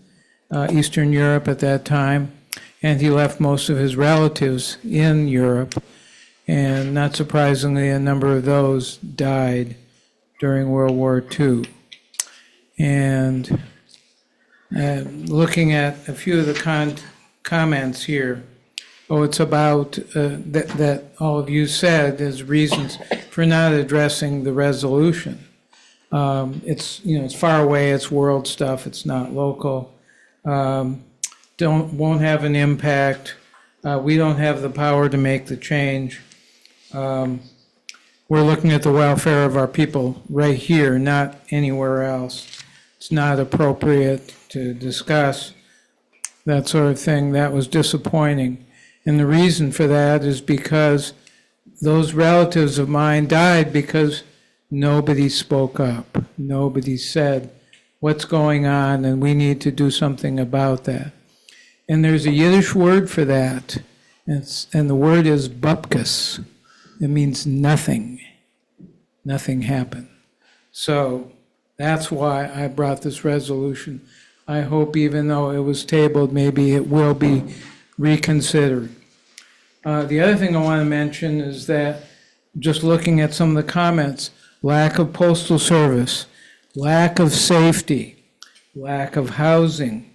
Eastern Europe at that time. And he left most of his relatives in Europe. And not surprisingly, a number of those died during World War II. And looking at a few of the comments here, it's about that all of you said as reasons for not addressing the resolution. It's far away, it's world stuff, it's not local. Won't have an impact. We don't have the power to make the change. We're looking at the welfare of our people right here, not anywhere else. It's not appropriate to discuss that sort of thing. That was disappointing. And the reason for that is because those relatives of mine died because nobody spoke up. Nobody said what's going on, and we need to do something about that. And there's a Yiddish word for that, and the word is bupkis. It means nothing. Nothing happened. So that's why I brought this resolution. I hope, even though it was tabled, maybe it will be reconsidered. The other thing I want to mention is that, just looking at some of the comments, lack of postal service, lack of safety, lack of housing,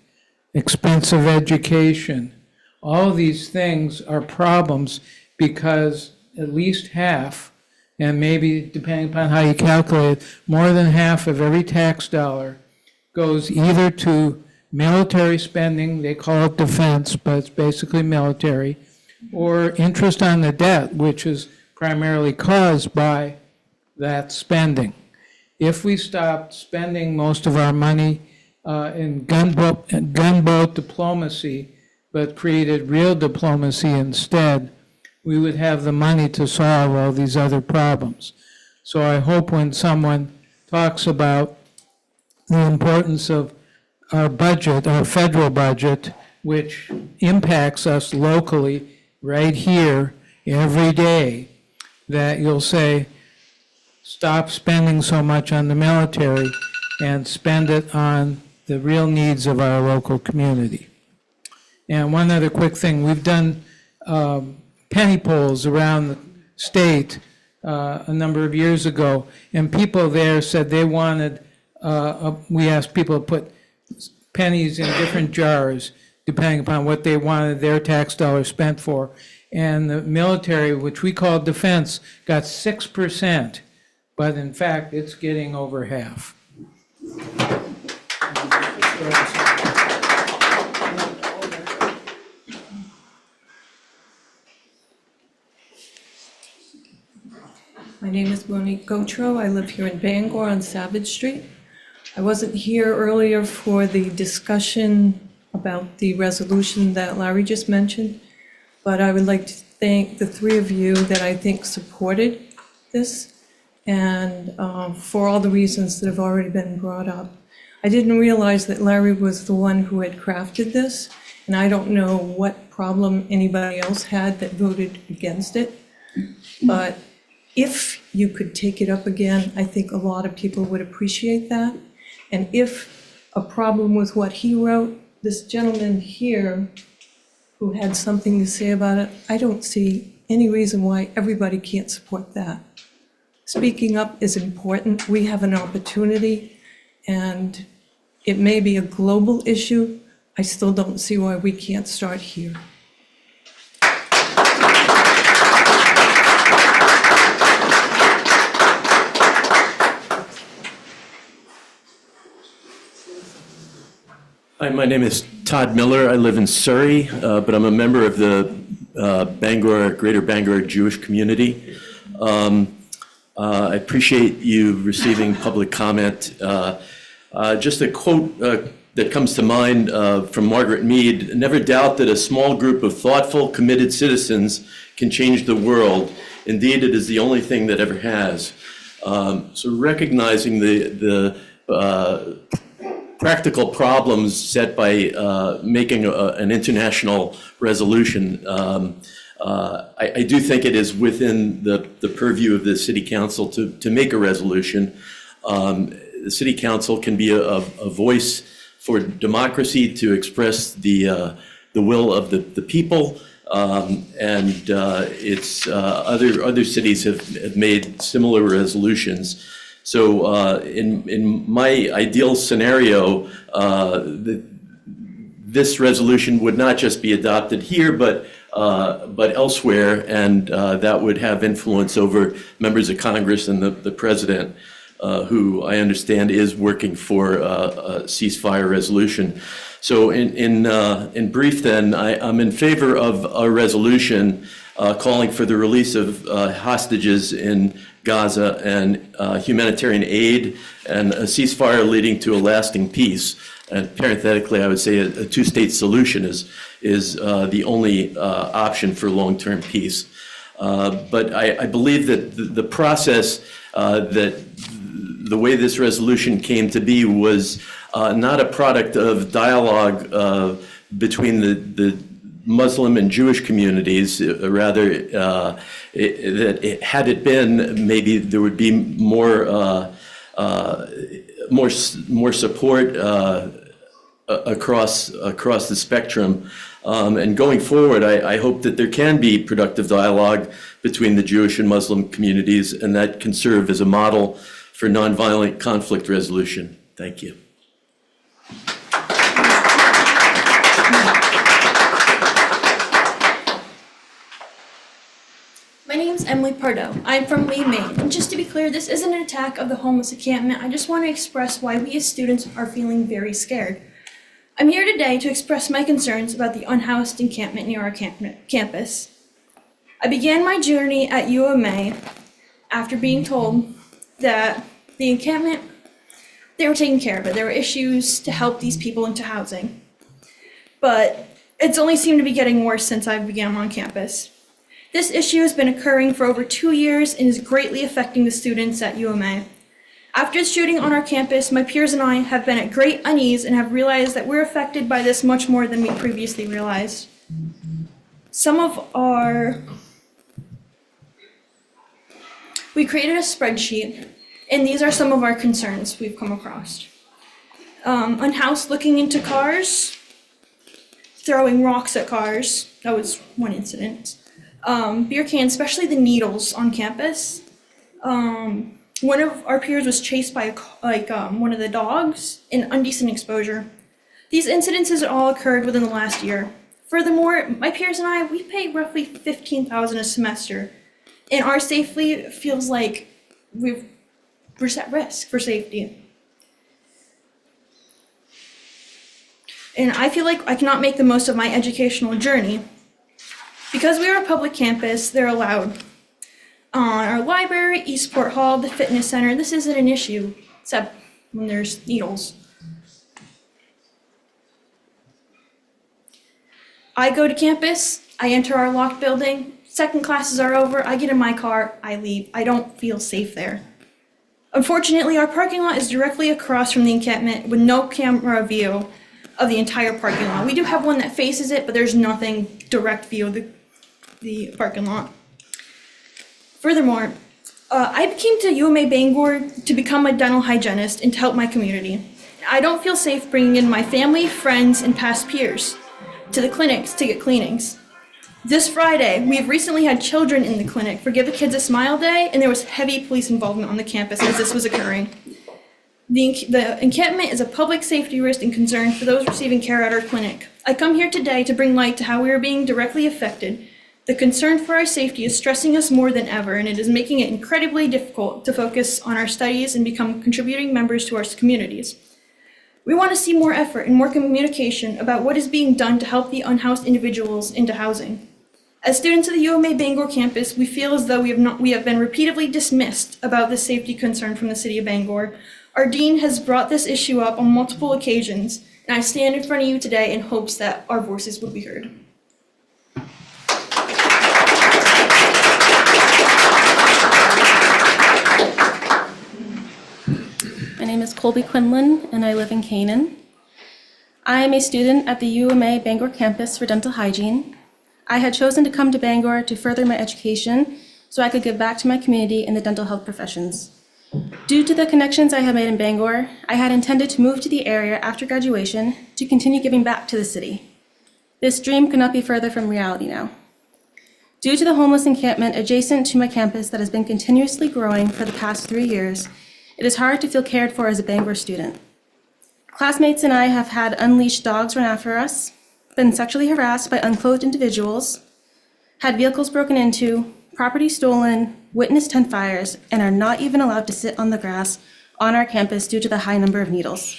expensive education, all these things are problems because at least half, and maybe depending upon how you calculate it, more than half of every tax dollar goes either to military spending, they call it defense, but it's basically military, or interest on the debt, which is primarily caused by that spending. If we stopped spending most of our money in gunboat diplomacy, but created real diplomacy instead, we would have the money to solve all these other problems. So I hope when someone talks about the importance of our budget, our federal budget, which impacts us locally right here every day, that you'll say, stop spending so much on the military and spend it on the real needs of our local community. And one other quick thing, we've done penny polls around the state a number of years ago, and people there said they wanted, we asked people to put pennies in different jars depending upon what they wanted their tax dollars spent for. And the military, which we call defense, got 6%, but in fact, it's getting over half. My name is Monique Gotro. I live here in Bangor on Savage Street. I wasn't here earlier for the discussion about the resolution that Larry just mentioned, but I would like to thank the three of you that I think supported this, and for all the reasons that have already been brought up. I didn't realize that Larry was the one who had crafted this, and I don't know what problem anybody else had that voted against it. But if you could take it up again, I think a lot of people would appreciate that. And if a problem with what he wrote, this gentleman here who had something to say about it, I don't see any reason why everybody can't support that. Speaking up is important. We have an opportunity, and it may be a global issue. I still don't see why we can't start here. Hi, my name is Todd Miller. I live in Surrey, but I'm a member of the Greater Bangor Jewish community. I appreciate you receiving public comment. Just a quote that comes to mind from Margaret Mead: "Never doubt that a small group of thoughtful, committed citizens can change the world. Indeed, it is the only thing that ever has." So recognizing the practical problems set by making an international resolution, I do think it is within the purview of the City Council to make a resolution. The City Council can be a voice for democracy, to express the will of the people, and it's other cities have made similar resolutions. So in my ideal scenario, this resolution would not just be adopted here, but elsewhere, and that would have influence over members of Congress and the president, who I understand is working for a ceasefire resolution. So in brief then, I'm in favor of a resolution calling for the release of hostages in Gaza and humanitarian aid and a ceasefire leading to a lasting peace. And parenthetically, I would say a two-state solution is the only option for long-term peace. But I believe that the process, that the way this resolution came to be, was not a product of dialogue between the Muslim and Jewish communities. Rather, had it been, maybe there would be more support across the spectrum. And going forward, I hope that there can be productive dialogue between the Jewish and Muslim communities, and that can serve as a model for nonviolent conflict resolution. Thank you. My name's Emily Pardo. I'm from Lee, Maine. And just to be clear, this isn't an attack of the homeless encampment. I just want to express why we as students are feeling very scared. I'm here today to express my concerns about the unhoused encampment near our campus. I began my journey at UMA after being told that the encampment, they were taking care of it. There were issues to help these people into housing. But it's only seemed to be getting worse since I began on campus. This issue has been occurring for over 2 years and is greatly affecting the students at UMA. After the shooting on our campus, my peers and I have been at great unease and have realized that we're affected by this much more than we previously realized. We created a spreadsheet, and these are some of our concerns we've come across. Unhoused looking into cars, throwing rocks at cars, that was one incident. Beer cans, especially the needles on campus. One of our peers was chased by one of the dogs, and indecent exposure. These incidences all occurred within the last year. Furthermore, my peers and I, we pay roughly $15,000 a semester, and our safety feels like we're at risk for safety. And I feel like I cannot make the most of my educational journey. Because we are a public campus, they're allowed. on our library, Eastport Hall, the fitness center. This isn't an issue, except when there's needles. I go to campus, I enter our locked building, second classes are over, I get in my car, I leave. I don't feel safe there. Unfortunately, our parking lot is directly across from the encampment with no camera view of the entire parking lot. We do have one that faces it, but there's nothing direct view of the parking lot. Furthermore, I came to UMA Bangor to become a dental hygienist and to help my community. I don't feel safe bringing in my family, friends, and past peers to the clinics to get cleanings. This Friday, we have recently had children in the clinic for Give the Kids a Smile Day, and there was heavy police involvement on the campus as this was occurring. The encampment is a public safety risk and concern for those receiving care at our clinic. I come here today to bring light to how we are being directly affected. The concern for our safety is stressing us more than ever, and it is making it incredibly difficult to focus on our studies and become contributing members to our communities. We want to see more effort and more communication about what is being done to help the unhoused individuals into housing. As students of the UMA Bangor campus, we feel as though we have been repeatedly dismissed about this safety concern from the city of Bangor. Our dean has brought this issue up on multiple occasions, and I stand in front of you today in hopes that our voices will be heard. My name is Colby Quinlan, and I live in Canaan. I am a student at the UMA Bangor campus for dental hygiene. I had chosen to come to Bangor to further my education so I could give back to my community in the dental health professions. Due to the connections I have made in Bangor, I had intended to move to the area after graduation to continue giving back to the city. This dream could not be further from reality now. Due to the homeless encampment adjacent to my campus that has been continuously growing for the past 3 years, it is hard to feel cared for as a Bangor student. Classmates and I have had unleashed dogs run after us, been sexually harassed by unclothed individuals, had vehicles broken into, property stolen, witnessed tent fires, and are not even allowed to sit on the grass on our campus due to the high number of needles.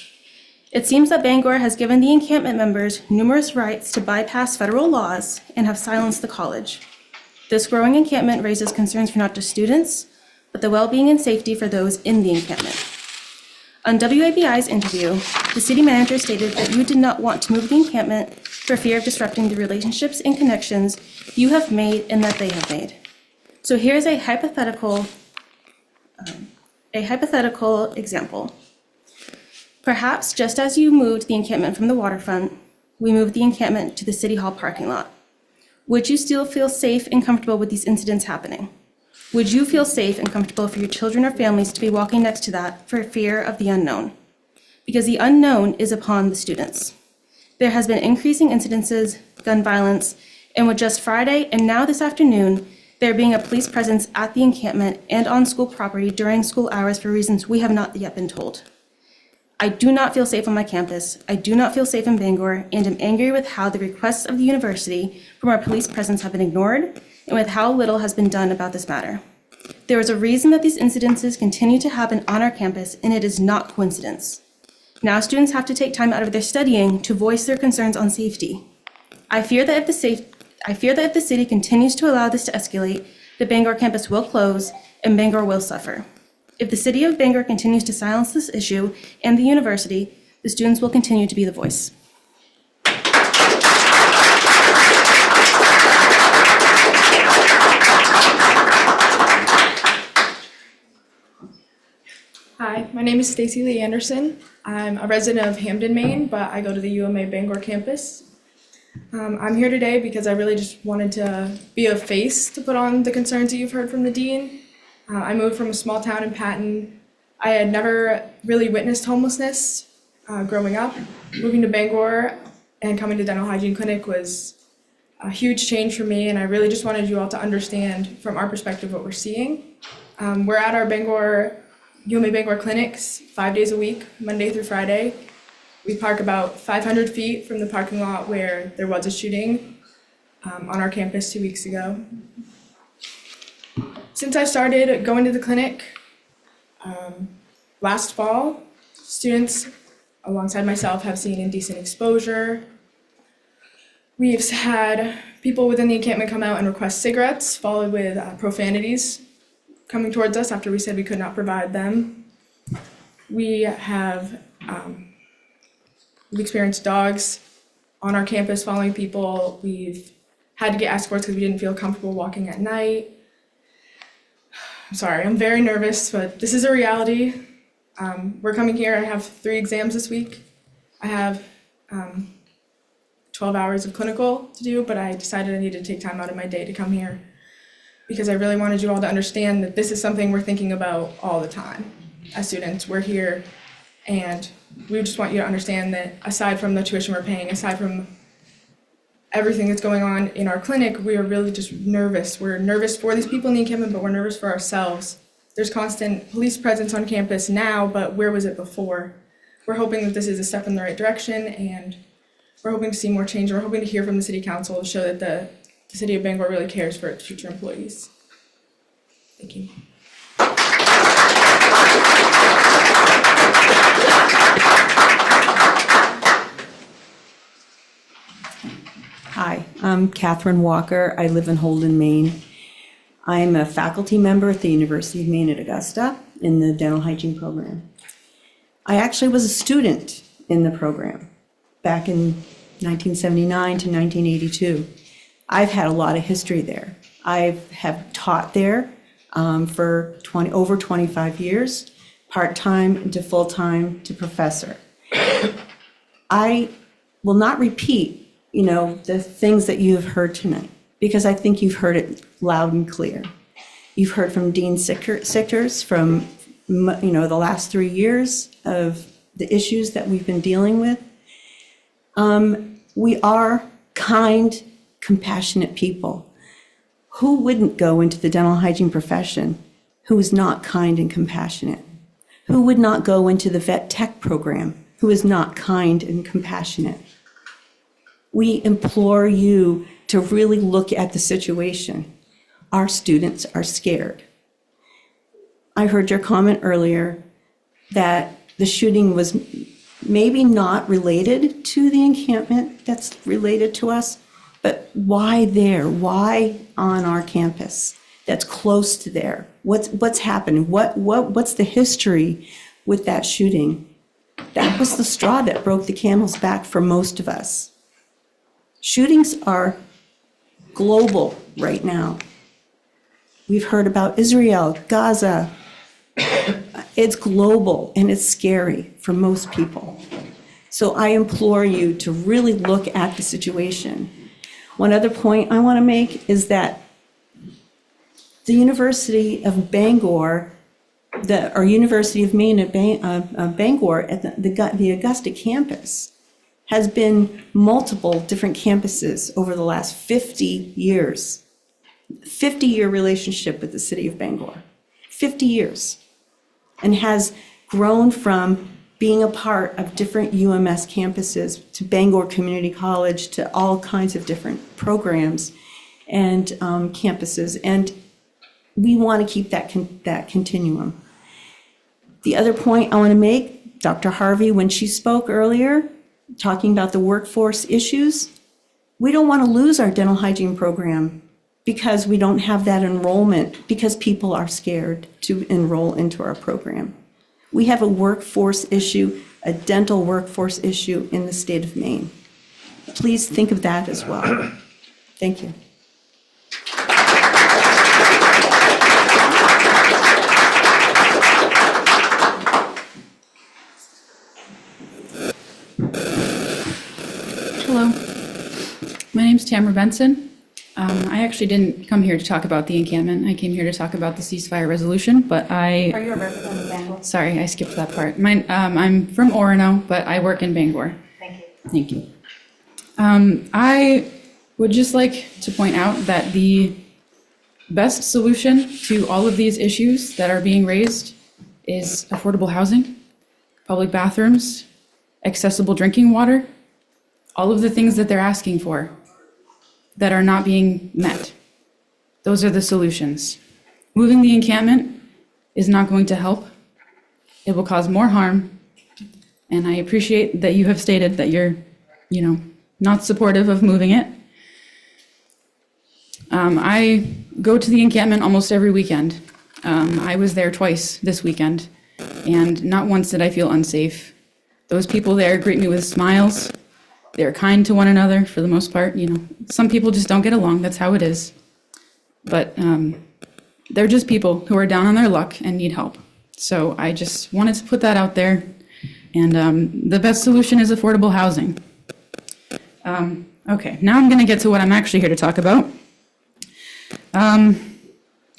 It seems that Bangor has given the encampment members numerous rights to bypass federal laws and have silenced the college. This growing encampment raises concerns for not just students, but the well-being and safety for those in the encampment. On WABI's interview, the city manager stated that you did not want to move the encampment for fear of disrupting the relationships and connections you have made and that they have made. So here's a hypothetical example. Perhaps just as you moved the encampment from the waterfront, we moved the encampment to the City Hall parking lot. Would you still feel safe and comfortable with these incidents happening? Would you feel safe and comfortable for your children or families to be walking next to that for fear of the unknown? Because the unknown is upon the students. There has been increasing incidences, gun violence, and with just Friday and now this afternoon, there being a police presence at the encampment and on school property during school hours for reasons we have not yet been told. I do not feel safe on my campus, I do not feel safe in Bangor, and am angry with how the requests of the university from our police presence have been ignored and with how little has been done about this matter. There is a reason that these incidences continue to happen on our campus, and it is not coincidence. Now students have to take time out of their studying to voice their concerns on safety. I fear that if the city continues to allow this to escalate, the Bangor campus will close and Bangor will suffer. If the city of Bangor continues to silence this issue and the university, the students will continue to be the voice. Hi, my name is Stacy Lee Anderson. I'm a resident of Hamden, Maine, but I go to the UMA Bangor campus. I'm here today because I really just wanted to be a face to put on the concerns that you've heard from the dean. I moved from a small town in Patton. I had never really witnessed homelessness growing up. Moving to Bangor and coming to Dental Hygiene Clinic was a huge change for me, and I really just wanted you all to understand from our perspective what we're seeing. We're at our UMA Bangor clinics 5 days a week, Monday through Friday. We park about 500 feet from the parking lot where there was a shooting on our campus 2 weeks ago. Since I started going to the clinic last fall, students alongside myself have seen indecent exposure. We've had people within the encampment come out and request cigarettes, followed with profanities coming towards us after we said we could not provide them. We have we've experienced dogs on our campus following people. We've had to get escorts because we didn't feel comfortable walking at night. I'm sorry, I'm very nervous, but this is a reality. We're coming here. I have 3 exams this week. I have 12 hours of clinical to do, but I decided I needed to take time out of my day to come here because I really wanted you all to understand that this is something we're thinking about all the time. As students, we're here, and we just want you to understand that aside from the tuition we're paying, aside from everything that's going on in our clinic, we are really just nervous. We're nervous for these people in the encampment, but we're nervous for ourselves. There's constant police presence on campus now, but where was it before? We're hoping that this is a step in the right direction, and we're hoping to see more change. We're hoping to hear from the city council to show that the city of Bangor really cares for its future employees. Thank you. Hi, I'm Catherine Walker. I live in Holden, Maine. I'm a faculty member at the University of Maine at Augusta in the dental hygiene program. I actually was a student in the program back in 1979 to 1982. I've had a lot of history there. I have taught there for over 25 years, part-time to full-time to professor. I will not repeat the things that you have heard tonight, because I think you've heard it loud and clear. You've heard from Dean Sichters from, the last 3 years of the issues that we've been dealing with. We are kind, compassionate people. Who wouldn't go into the dental hygiene profession who is not kind and compassionate? Who would not go into the vet tech program who is not kind and compassionate? We implore you to really look at the situation. Our students are scared. I heard your comment earlier that the shooting was maybe not related to the encampment that's related to us, but why there? Why on our campus that's close to there? What's happened? What's the history with that shooting? That was the straw that broke the camel's back for most of us. Shootings are global right now. We've heard about Israel, Gaza. It's global and it's scary for most people. So I implore you to really look at the situation. One other point I want to make is that the University of Bangor, or University of Maine at Bangor at the Augusta campus, has been multiple different campuses over the last 50 years. 50-year relationship with the city of Bangor. 50 years. And has grown from being a part of different UMS campuses to Bangor Community College to all kinds of different programs and campuses. And we want to keep that continuum. The other point I want to make, Dr. Harvey, when she spoke earlier, talking about the workforce issues, we don't want to lose our dental hygiene program because we don't have that enrollment, because people are scared to enroll into our program. We have a workforce issue, a dental workforce issue in the state of Maine. Please think of that as well. Thank you. Hello, my name's Tamara Benson. I actually didn't come here to talk about the encampment. I came here to talk about the ceasefire resolution, but Are you a resident of Bangor? sorry, I skipped that part. I'm from Orono, but I work in Bangor. Thank you. Thank you. I would just like to point out that the best solution to all of these issues that are being raised is affordable housing, public bathrooms, accessible drinking water, all of the things that they're asking for that are not being met. Those are the solutions. Moving the encampment is not going to help. It will cause more harm. And I appreciate that you have stated that you're, not supportive of moving it. I go to the encampment almost every weekend. I was there twice this weekend, and not once did I feel unsafe. Those people there greet me with smiles. They're kind to one another for the most part. You know, some people just don't get along. That's how it is. But they're just people who are down on their luck and need help. So I just wanted to put that out there. And the best solution is affordable housing. Okay, now I'm going to get to what I'm actually here to talk about.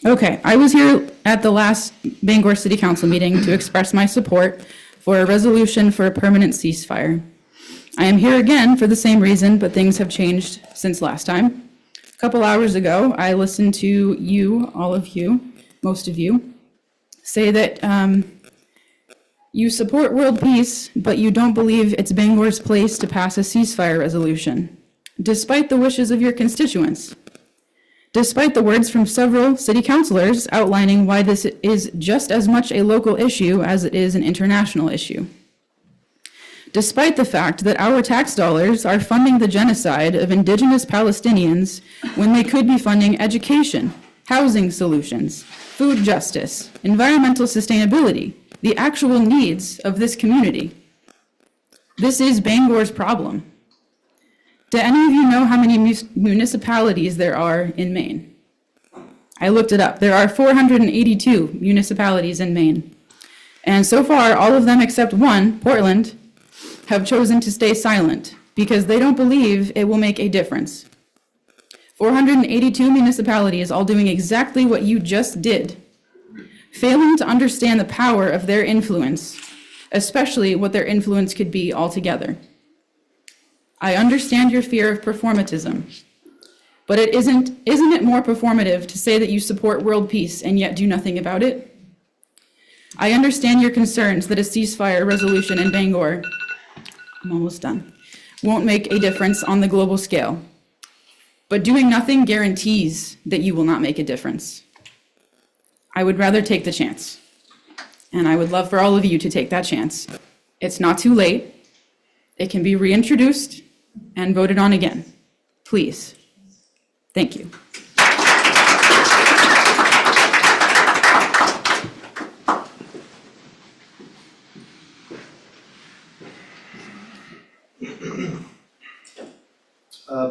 Okay, I was here at the last Bangor City Council meeting to express my support for a resolution for a permanent ceasefire. I am here again for the same reason, but things have changed since last time. A couple hours ago, I listened to you, all of you, most of you, say that you support world peace, but you don't believe it's Bangor's place to pass a ceasefire resolution, despite the wishes of your constituents. Despite the words from several city councilors outlining why this is just as much a local issue as it is an international issue. Despite the fact that our tax dollars are funding the genocide of indigenous Palestinians when they could be funding education, housing solutions, food justice, environmental sustainability, the actual needs of this community. This is Bangor's problem. Do any of you know how many municipalities there are in Maine? I looked it up. There are 482 municipalities in Maine. And so far, all of them except one, Portland, have chosen to stay silent because they don't believe it will make a difference. 482 municipalities all doing exactly what you just did, failing to understand the power of their influence, especially what their influence could be altogether. I understand your fear of performatism, but isn't it more performative to say that you support world peace and yet do nothing about it? I understand your concerns that a ceasefire resolution in Bangor, I'm almost done, won't make a difference on the global scale, but doing nothing guarantees that you will not make a difference. I would rather take the chance, and I would love for all of you to take that chance. It's not too late. It can be reintroduced and voted on again. Please. Thank you.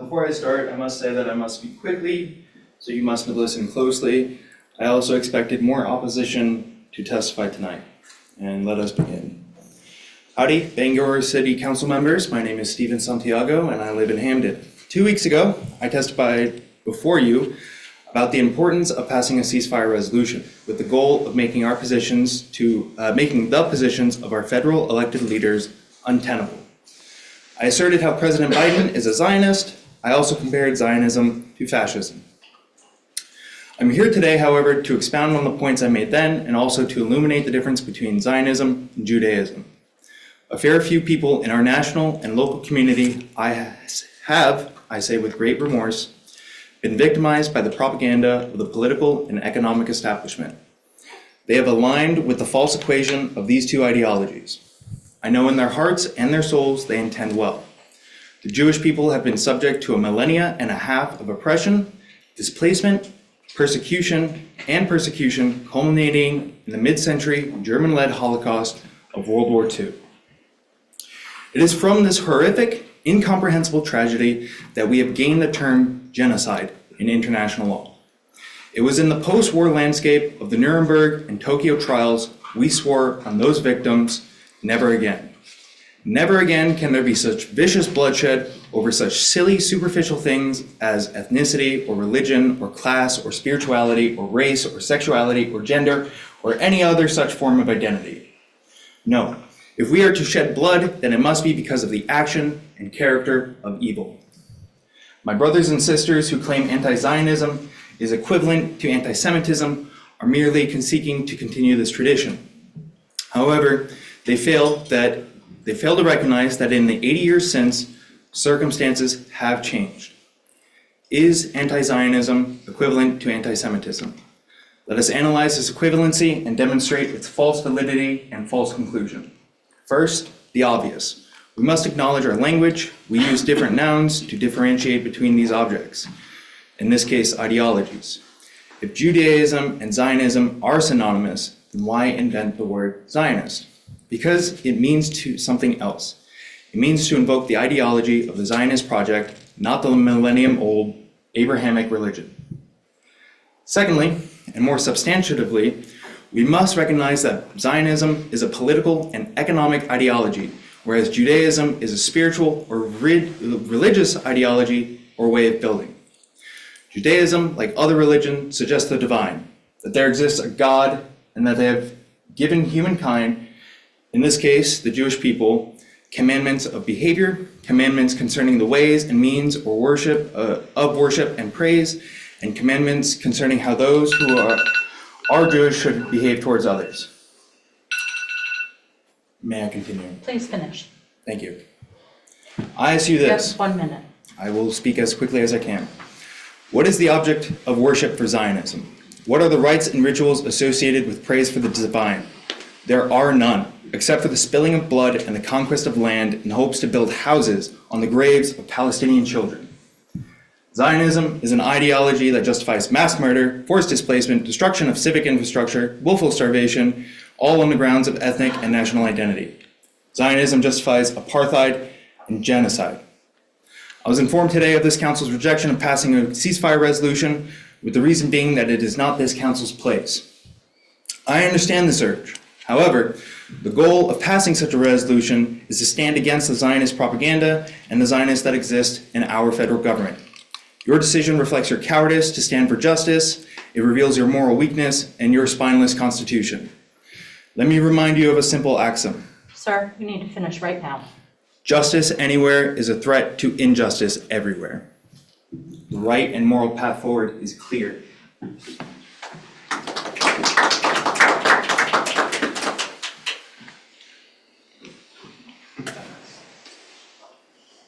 Before I start, I must say that I must speak quickly, so you must listen closely. I also expected more opposition to testify tonight. And let us begin. Howdy, Bangor City Council members. My name is Steven Santiago, and I live in Hamden. 2 weeks ago, I testified before you about the importance of passing a ceasefire resolution with the goal of making our positions making the positions of our federal elected leaders untenable. I asserted how President Biden is a Zionist. I also compared Zionism to fascism. I'm here today, however, to expound on the points I made then and also to illuminate the difference between Zionism and Judaism. A fair few people in our national and local community have, I say with great remorse, been victimized by the propaganda of the political and economic establishment. They have aligned with the false equation of these two ideologies. I know in their hearts and their souls they intend well. The Jewish people have been subject to a millennia and a half of oppression, displacement, persecution, culminating in the mid-century German-led Holocaust of World War II. It is from this horrific, incomprehensible tragedy that we have gained the term genocide in international law. It was in the post-war landscape of the Nuremberg and Tokyo trials we swore on those victims, never again. Never again can there be such vicious bloodshed over such silly, superficial things as ethnicity or religion or class or spirituality or race or sexuality or gender or any other such form of identity. No, if we are to shed blood, then it must be because of the action and character of evil. My brothers and sisters who claim anti-Zionism is equivalent to anti-Semitism are merely seeking to continue this tradition. However, they fail to recognize that in the 80 years since, circumstances have changed. Is anti-Zionism equivalent to anti-Semitism? Let us analyze this equivalency and demonstrate its false validity and false conclusion. First, the obvious. We must acknowledge our language. We use different nouns to differentiate between these objects, in this case, ideologies. If Judaism and Zionism are synonymous, then why invent the word Zionist? Because it means something else. It means to invoke the ideology of the Zionist project, not the millennium-old Abrahamic religion. Secondly, and more substantively, we must recognize that Zionism is a political and economic ideology, whereas Judaism is a spiritual or religious ideology or way of building. Judaism, like other religions, suggests the divine, that there exists a God and that they have given humankind, in this case, the Jewish people, commandments of behavior, commandments concerning the ways and means or worship and praise, and commandments concerning how those who are Jewish should behave towards others. May I continue? Please finish. Thank you. I ask you You this. have 1 minute. I will speak as quickly as I can. What is the object of worship for Zionism? What are the rites and rituals associated with praise for the divine? There are none, except for the spilling of blood and the conquest of land in hopes to build houses on the graves of Palestinian children. Zionism is an ideology that justifies mass murder, forced displacement, destruction of civic infrastructure, willful starvation, all on the grounds of ethnic and national identity. Zionism justifies apartheid and genocide. I was informed today of this council's rejection of passing a ceasefire resolution, with the reason being that it is not this council's place. I understand this urge. However, the goal of passing such a resolution is to stand against the Zionist propaganda and the Zionists that exist in our federal government. Your decision reflects your cowardice to stand for justice, it reveals your moral weakness and your spineless constitution. Let me remind you of a simple axiom. Sir, you need to finish right now. Justice anywhere is a threat to injustice everywhere. The right and moral path forward is clear.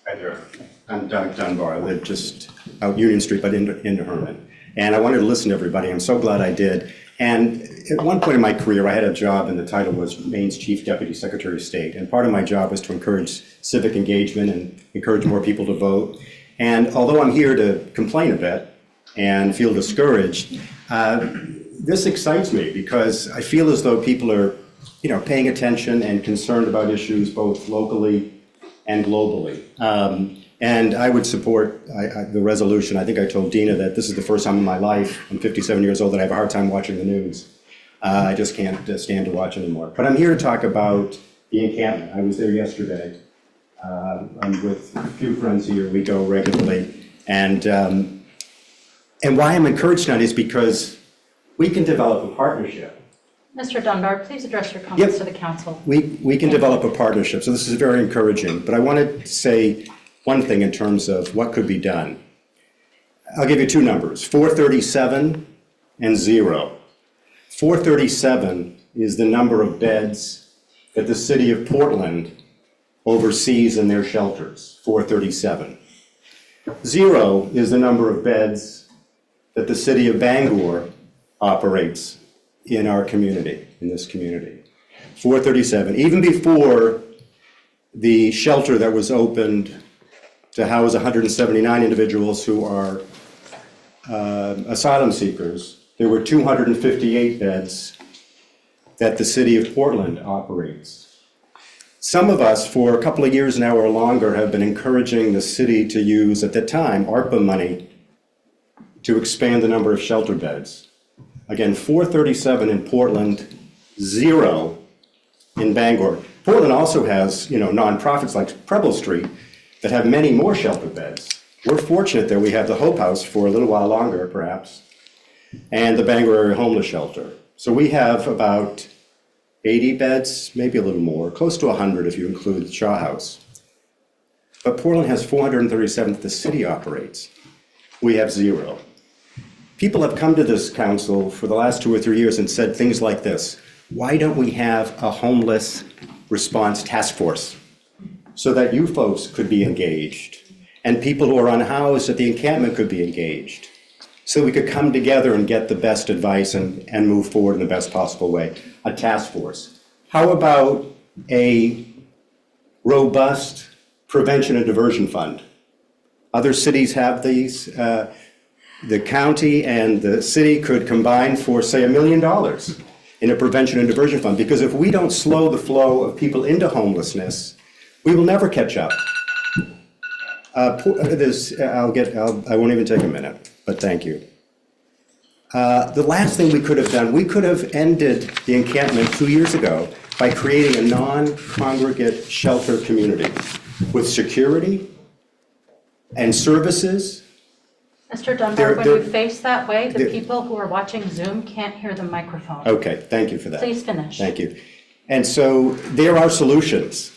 Hi there, I'm Doug Dunbar. I live just out Union Street, but into Herman. And I wanted to listen to everybody. I'm so glad I did. And at one point in my career, I had a job, and the title was Maine's Chief Deputy Secretary of State. And part of my job was to encourage civic engagement and encourage more people to vote. And although I'm here to complain a bit and feel discouraged, this excites me because I feel as though people are, paying attention and concerned about issues both locally and globally. And I would support the resolution. I think I told Dina that this is the first time in my life, I'm 57 years old, that I have a hard time watching the news. I just can't stand to watch anymore. But I'm here to talk about the encampment. I was there yesterday. I'm with a few friends here. We go regularly. And why I'm encouraged tonight is because we can develop a partnership. Mr. Dunbar, please address your comments to the council. We can develop a partnership, so this is very encouraging. But I wanted to say one thing in terms of what could be done. I'll give you two numbers, 437 and 0. 437 is the number of beds that the city of Portland oversees in their shelters, 437. 0 is the number of beds that the city of Bangor operates in our community, in this community. 437. Even before the shelter that was opened to house 179 individuals who are asylum seekers, there were 258 beds that the city of Portland operates. Some of us, for a couple of years now or longer, have been encouraging the city to use, at the time, ARPA money to expand the number of shelter beds. Again, 437 in Portland, 0 in Bangor. Portland also has, nonprofits like Preble Street that have many more shelter beds. We're fortunate that we have the Hope House for a little while longer, perhaps, and the Bangor Area Homeless Shelter. So we have about 80 beds, maybe a little more, close to 100 if you include the Shaw House. But Portland has 437 that the city operates. We have 0. People have come to this council for the last 2 or 3 years and said things like this: why don't we have a homeless response task force so that you folks could be engaged and people who are unhoused at the encampment could be engaged, so we could come together and get the best advice and move forward in the best possible way? A task force. How about a robust prevention and diversion fund? Other cities have these. the county and the city could combine for, say, $1 million in a prevention and diversion fund. Because if we don't slow the flow of people into homelessness, we will never catch up. I won't even take a minute, but thank you. The last thing we could have done, we could have ended the encampment 2 years ago by creating a non-congregate shelter community with security and services. Mr. Dunbar, when you face that way, the people who are watching Zoom can't hear the microphone. Okay, thank you for that. Please finish. Thank you. And so there are solutions,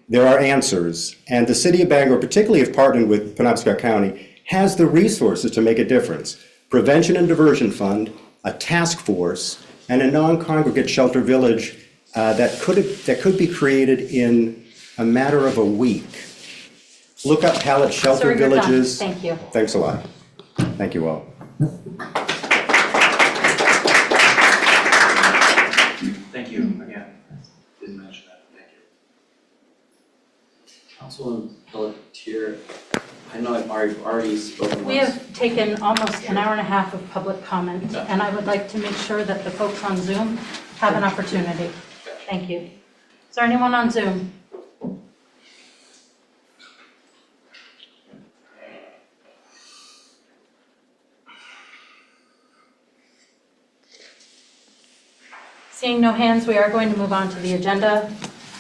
there are answers, and the city of Bangor, particularly if partnered with Penobscot County, has the resources to make a difference. Prevention and Diversion Fund, a task force, and a non-congregate shelter village that could be created in a matter of a week. Look up Pallet Shelter Sir, you're done. Villages. Thank you. Thanks a lot. Thank you all. Thank you again. Didn't mention that. Thank you. Councilman Pelletier, I know I've already spoken. We have taken almost an hour and a half of public comment, and I would like to make sure that the folks on Zoom have an opportunity. Thank you. Is there anyone on Zoom? Seeing no hands, we are going to move on to the agenda.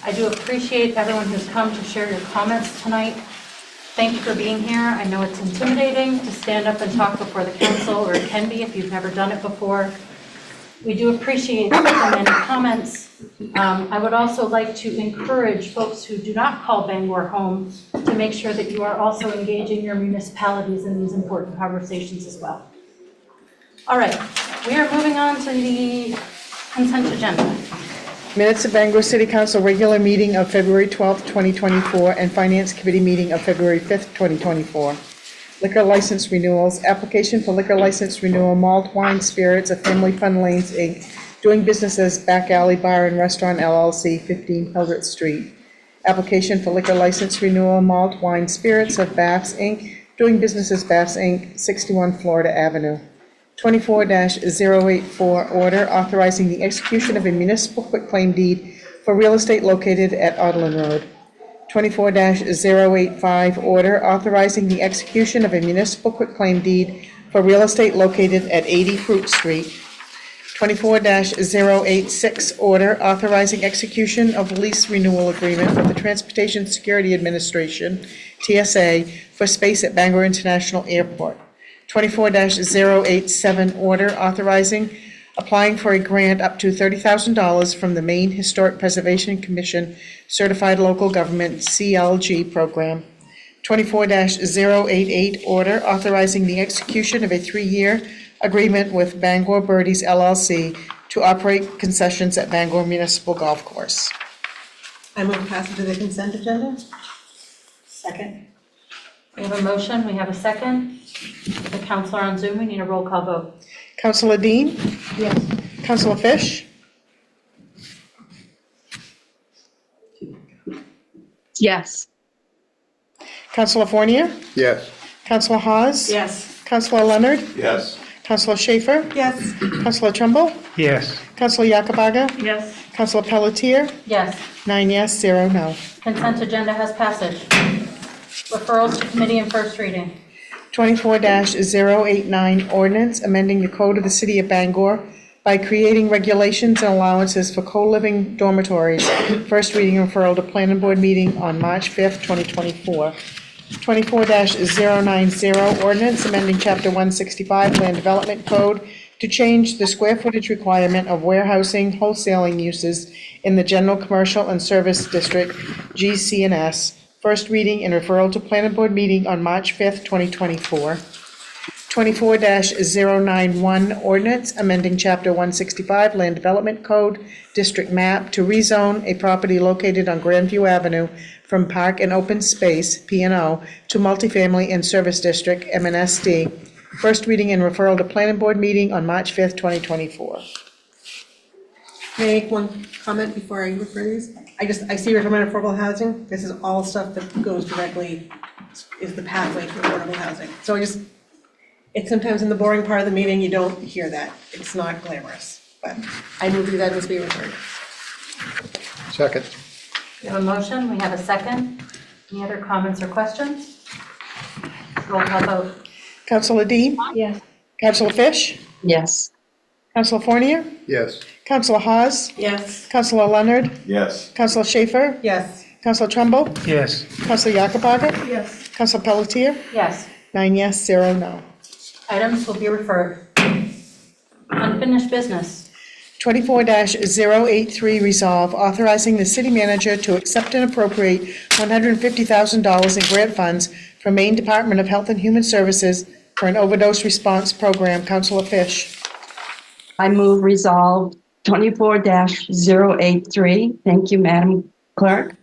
I do appreciate everyone who's come to share your comments tonight. Thank you for being here. I know it's intimidating to stand up and talk before the council, or it can be if you've never done it before. We do appreciate the many comments. I would also like to encourage folks who do not call Bangor home to make sure that you are also engaging your municipalities in these important conversations as well. All right, we are moving on to the consent agenda. Minutes of Bangor City Council regular meeting of February 12th, 2024, and Finance Committee meeting of February 5th, 2024. Liquor license renewals, application for liquor license renewal, Malt Wine Spirits of Family Fun Lanes, Inc., doing business as Back Alley Bar and Restaurant LLC, 15 Hildreth Street. Application for liquor license renewal, Malt Wine Spirits of Baffs, Inc., doing business as Baffs, Inc., 61 Florida Avenue. 24-084 order authorizing the execution of a municipal quitclaim deed for real estate located at Audlin Road. 24-085 order authorizing the execution of a municipal quitclaim deed for real estate located at 80 Fruit Street. 24-086 order authorizing execution of lease renewal agreement with the Transportation Security Administration, TSA, for space at Bangor International Airport. 24-087 order authorizing applying for a grant up to $30,000 from the Maine Historic Preservation Commission Certified Local Government CLG program. 24-088 order authorizing the execution of a 3-year agreement with Bangor Birdies LLC to operate concessions at Bangor Municipal Golf Course. I move passage of the consent agenda. Second. We have a motion, we have a second. The counselor on Zoom, we need a roll call vote. Councilor Dean? Yes. Councilor Fish? Yes. Councilor Fournier? Yes. Councilor Hawes? Yes. Councilor Leonard? Yes. Councilor Schaefer? Yes. Councilor Trumbull? Yes. Councilor Yakabaga? Yes. Councilor Pelletier? Yes. 9 yes, 0 no. Consent agenda has passage. Referrals to committee and first reading. 24-089 ordinance amending the code of the city of Bangor by creating regulations and allowances for co-living dormitories. First reading and referral to planning board meeting on March 5th, 2024. 24-090 ordinance amending chapter 165 land development code to change the square footage requirement of warehousing, wholesaling uses in the general commercial and service district, GC&S. First reading and referral to planning board meeting on March 5th, 2024. 24-091 ordinance amending chapter 165 land development code, district map to rezone a property located on Grandview Avenue from park and open space, P&O, to multifamily and service district, MNSD. First reading and referral to planning board meeting on March 5th, 2024. May I make one comment before I refer to these? I see you're talking about affordable housing. This is all stuff that goes directly, is the pathway to affordable housing. So It's sometimes in the boring part of the meeting, you don't hear that. It's not glamorous, but I move that this be referred. Second. We have a motion, we have a second. Any other comments or questions? Roll call vote. Counselor Dean? Yes. Counselor Fish? Yes. Counselor Fournier? Yes. Counselor Hawes? Yes. Counselor Leonard? Yes. Counselor Schaefer? Yes. Counselor Trumbull? Yes. Counselor Yakabaga? Yes. Counselor Pelletier? Yes. 9 yes, 0 no. Items will be referred. Unfinished business. 24-083 resolve, authorizing the city manager to accept and appropriate $150,000 in grant funds from Maine Department of Health and Human Services for an overdose response program. Counselor Fish. I move resolve 24-083. Thank you, Madam Clerk.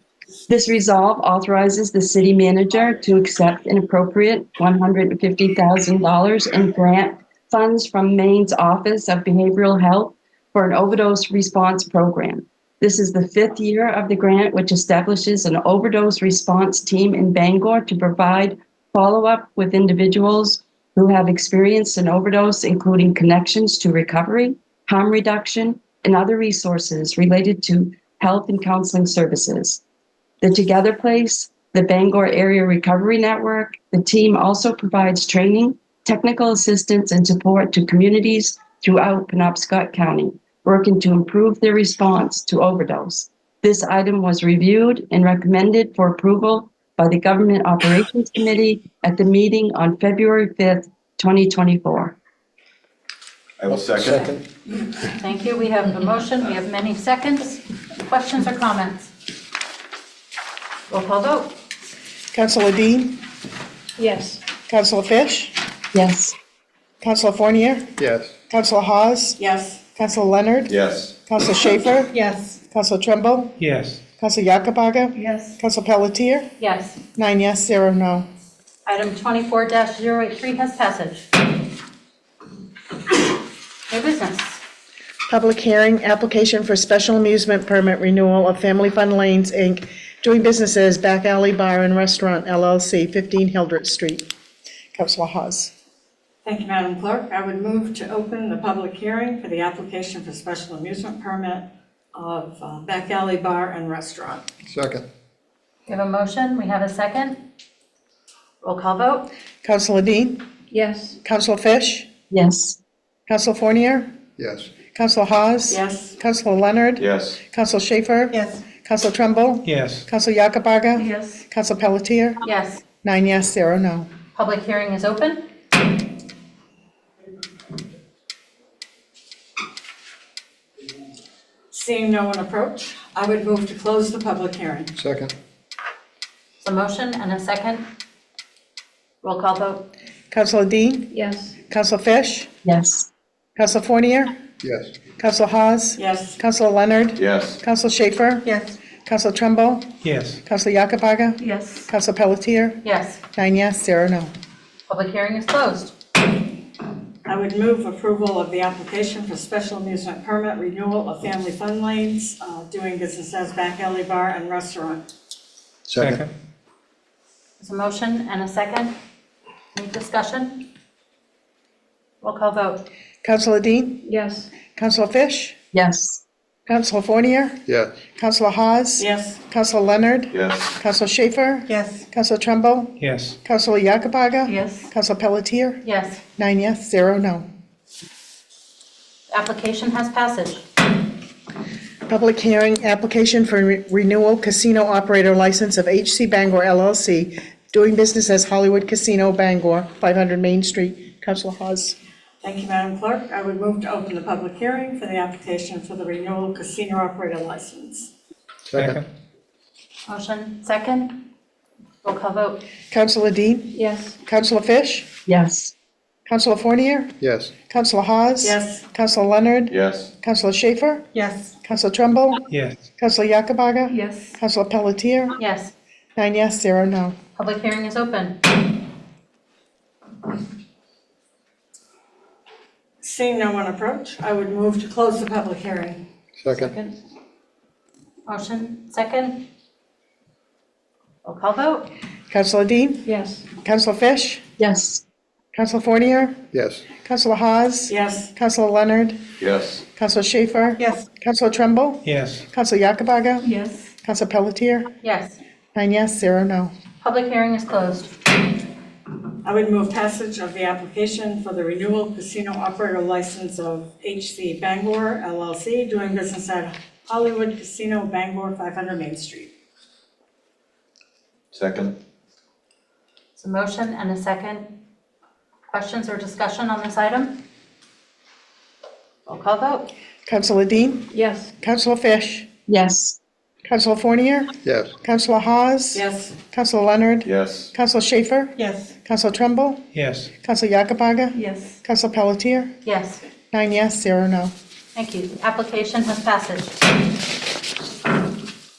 This resolve authorizes the city manager to accept and appropriate $150,000 in grant funds from Maine's Office of Behavioral Health for an overdose response program. This is the 5th year of the grant, which establishes an overdose response team in Bangor to provide follow-up with individuals who have experienced an overdose, including connections to recovery, harm reduction, and other resources related to health and counseling services. The Together Place, the Bangor Area Recovery Network, the team also provides training, technical assistance, and support to communities throughout Penobscot County, working to improve their response to overdose. This item was reviewed and recommended for approval by the Government Operations Committee at the meeting on February 5th, 2024. I will second. Thank you. We have a motion. We have many seconds. Questions or comments? Roll call vote. Counselor Dean? Yes. Counselor Fish? Yes. Counselor Fournier? Yes. Counselor Hawes? Yes. Counselor Leonard? Yes. Counselor Schaefer? Yes. Counselor Trumbull? Yes. Counselor Yakabaga? Yes. Counselor Pelletier? Yes. 9 yes, 0 no. Item 24-083 has passage. New business. Public hearing, application for special amusement permit renewal of Family Fun Lanes, Inc., doing business as Back Alley Bar and Restaurant LLC, 15 Hildreth Street. Counselor Hawes. Thank you, Madam Clerk. I would move to open the public hearing for the application for special amusement permit of Back Alley Bar and Restaurant. Second. We have a motion. We have a second. Roll call vote. Counselor Dean? Yes. Counselor Fish? Yes. Counselor Fournier? Yes. Counselor Hawes? Yes. Counselor Leonard? Yes. Counselor Schaefer? Yes. Counselor Trumbull? Yes. Counselor Yakabaga? Yes. Counselor Pelletier? Yes. 9 yes, 0 no. Public hearing is open. Seeing no one approach, I would move to close the public hearing. Second. A motion and a second. Roll call vote. Counselor Dean? Yes. Counselor Fish? Yes. Counselor Fournier? Yes. Counselor Hawes? Yes. Counselor Leonard? Yes. Counselor Schaefer? Yes. Counselor Trumbull? Yes. Counselor Yakabaga? Yes. Counselor Pelletier? Yes. 9 yes, 0 no. Public hearing is closed. I would move approval of the application for special amusement permit renewal of Family Fun Lanes, doing business as Back Alley Bar and Restaurant. Second. There's a motion and a second. Any discussion? Roll call vote. Counselor Dean? Yes. Counselor Fish? Yes. Counselor Fournier? Yes. Counselor Hawes? Yes. Counselor Leonard? Yes. Counselor Schaefer? Yes. Counselor Trumbull? Yes. Counselor Yakabaga? Yes. Counselor Pelletier? Yes. 9 yes, 0 no. Application has passage. Public hearing, application for renewal casino operator license of HC Bangor LLC, doing business as Hollywood Casino Bangor, 500 Main Street. Counselor Hawes. Thank you, Madam Clerk. I would move to open the public hearing for the application for the renewal casino operator license. Second. Motion second. Roll call vote. Counselor Dean? Yes. Counselor Fish? Yes. Counselor Fournier? Yes. Counselor Hawes? Yes. Counselor Leonard? Yes. Counselor Schaefer? Yes. Counselor Trumbull? Yes. Counselor Yakabaga? Yes. Counselor Pelletier? Yes. 9 yes, 0 no. Public hearing is open. Seeing no one approach, I would move to close the public hearing. Second. Motion second. Roll call vote. Counselor Dean? Yes. Counselor Fish? Yes. Counselor Fournier? Yes. Counselor Hawes? Yes. Counselor Leonard? Yes. Counselor Schaefer? Yes. Counselor Tremble? Yes. Counselor Yakabaga? Yes. Counselor Pelletier? Yes. 9 yes, 0 no. Public hearing is closed. I would move passage of the application for the renewal casino operator license of HC Bangor LLC, doing business at Hollywood Casino Bangor, 500 Main Street. Second. It's a motion and a second. Questions or discussion on this item? Roll call vote. Counselor Dean? Yes. Counselor Fish? Yes. Counselor Fournier? Yes. Counselor Hawes? Yes. Counselor Leonard? Yes. Counselor Schaefer? Yes. Counselor Tremble? Yes. Counselor Yakabaga? Yes. Counselor Pelletier? Yes. 9 yes, 0 no. Thank you. The application has passage.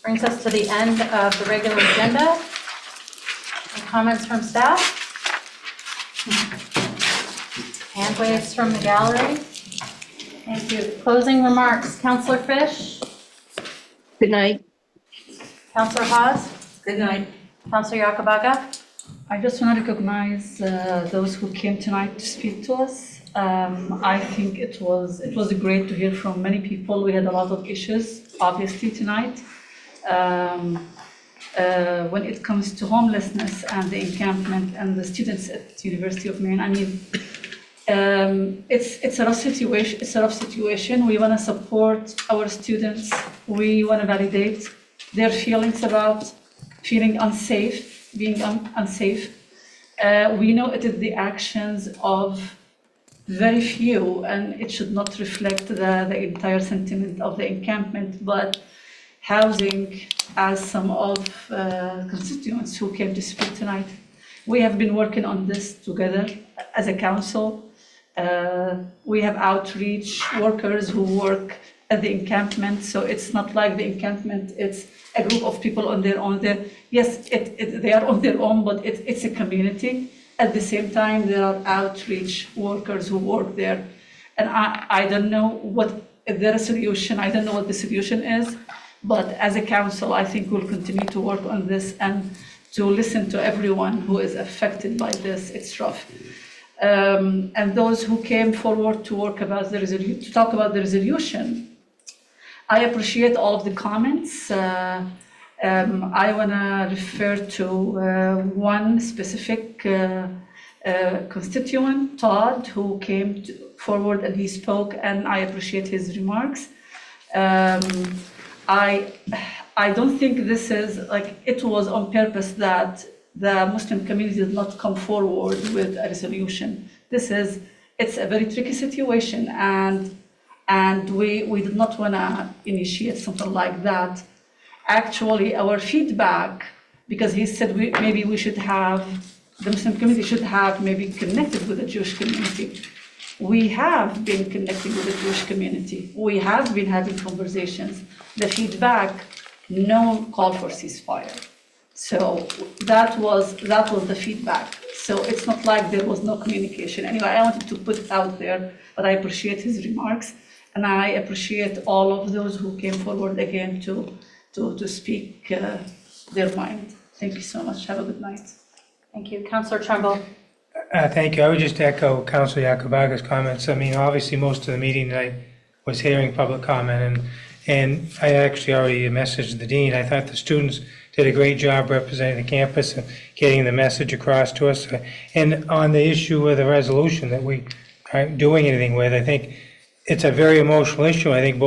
Brings us to the end of the regular agenda. Any comments from staff? Hand waves from the gallery. Thank you. Closing remarks. Counselor Fish? Good night. Counselor Hawes? Good night. Counselor Yakabaga? I just want to recognize those who came tonight to speak to us. I think it was great to hear from many people. We had a lot of issues, obviously, tonight. When it comes to homelessness and the encampment and the students at University of Maine, I mean, it's a rough situation. It's a rough situation. We want to support our students. We want to validate their feelings about feeling unsafe, being unsafe. We know it is the actions of very few, and it should not reflect the entire sentiment of the encampment, but housing, as some of constituents who came to speak tonight. We have been working on this together as a council. We have outreach workers who work at the encampment, so it's not like the encampment, it's a group of people on their own. Yes, they are on their own, but it's a community. At the same time, there are outreach workers who work there. And I don't know what the solution, I don't know what the solution is, but as a council, I think we'll continue to work on this and to listen to everyone who is affected by this. It's rough. And those who came forward to work about to talk about the resolution, I appreciate all of the comments. I want to refer to one specific constituent, Todd, who came forward and he spoke, and I appreciate his remarks. I don't think this is like it was on purpose that the Muslim community did not come forward with a resolution. It's a very tricky situation, and we did not want to initiate something like that. Actually, our feedback, because he said maybe we should have, the Muslim community should have maybe connected with the Jewish community. We have been connecting with the Jewish community. We have been having conversations. The feedback, no call for ceasefire. So that was the feedback. So it's not like there was no communication. Anyway, I wanted to put it out there, but I appreciate his remarks, and I appreciate all of those who came forward again to speak their mind. Thank you so much. Have a good night. Thank you. Councillor Trumbull. Thank you. I would just echo Councillor Yakubaga's comments. I mean, obviously, most of the meeting tonight was hearing public comment, and I actually already messaged the dean. I thought the students did a great job representing the campus and getting the message across to us. And on the issue of the resolution that we aren't doing anything with, I think it's a very emotional issue. I think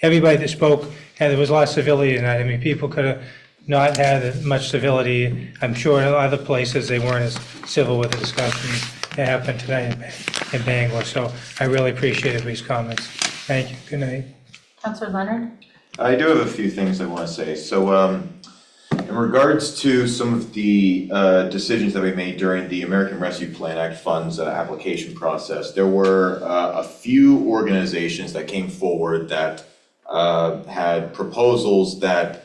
everybody that spoke, there was a lot of civility tonight. I mean, people could have not had much civility. I'm sure in other places they weren't as civil with the discussions that happened tonight in Bangor. So I really appreciate everybody's comments. Thank you. Good night. Councillor Leonard. I do have a few things I want to say. So in regards to some of the decisions that we made during the American Rescue Plan Act funds application process, there were a few organizations that came forward that had proposals that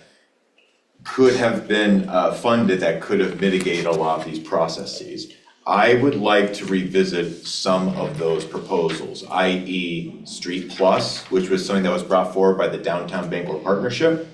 could have been funded that could have mitigated a lot of these processes. I would like to revisit some of those proposals, i.e. Street Plus, which was something that was brought forward by the Downtown Bangor Partnership.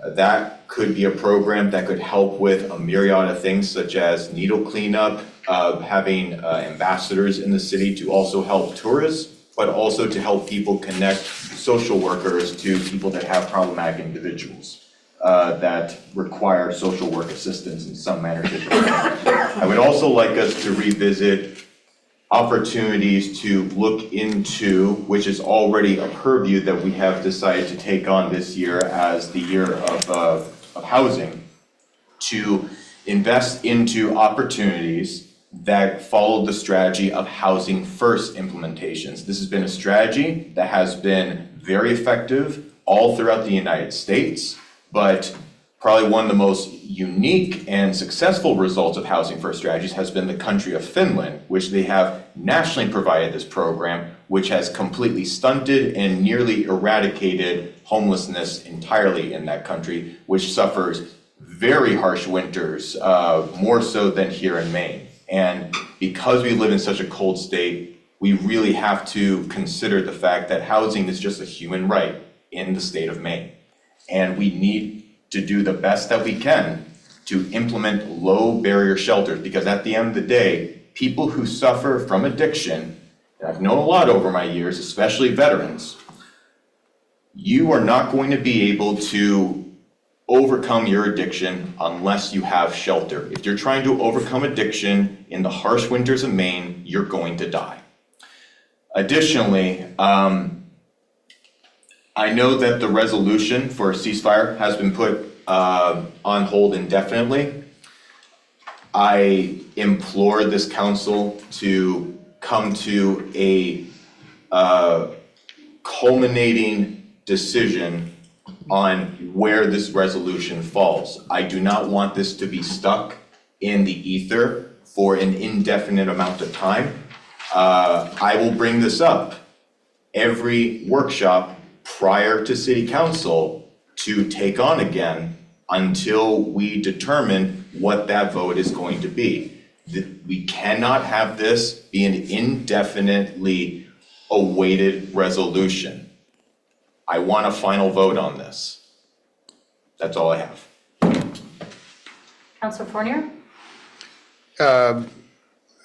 That could be a program that could help with a myriad of things such as needle cleanup, having ambassadors in the city to also help tourists, but also to help people connect social workers to people that have problematic individuals that require social work assistance in some manner. I would also like us to revisit opportunities to look into, which is already a purview that we have decided to take on this year as the year of housing, to invest into opportunities that follow the strategy of housing first implementations. This has been a strategy that has been very effective all throughout the United States, but probably one of the most unique and successful results of housing first strategies has been the country of Finland, which they have nationally provided this program, which has completely stunted and nearly eradicated homelessness entirely in that country, which suffers very harsh winters, more so than here in Maine. And because we live in such a cold state, we really have to consider the fact that housing is just a human right in the state of Maine. And we need to do the best that we can to implement low barrier shelters, because at the end of the day, people who suffer from addiction, and I've known a lot over my years, especially veterans, you are not going to be able to overcome your addiction unless you have shelter. If you're trying to overcome addiction in the harsh winters of Maine, you're going to die. Additionally, I know that the resolution for a ceasefire has been put on hold indefinitely. I implore this council to come to a culminating decision on where this resolution falls. I do not want this to be stuck in the ether for an indefinite amount of time. I will bring this up every workshop prior to city council to take on again until we determine what that vote is going to be. We cannot have this be an indefinitely awaited resolution. I want a final vote on this. That's all I have. Councilor Fournier? I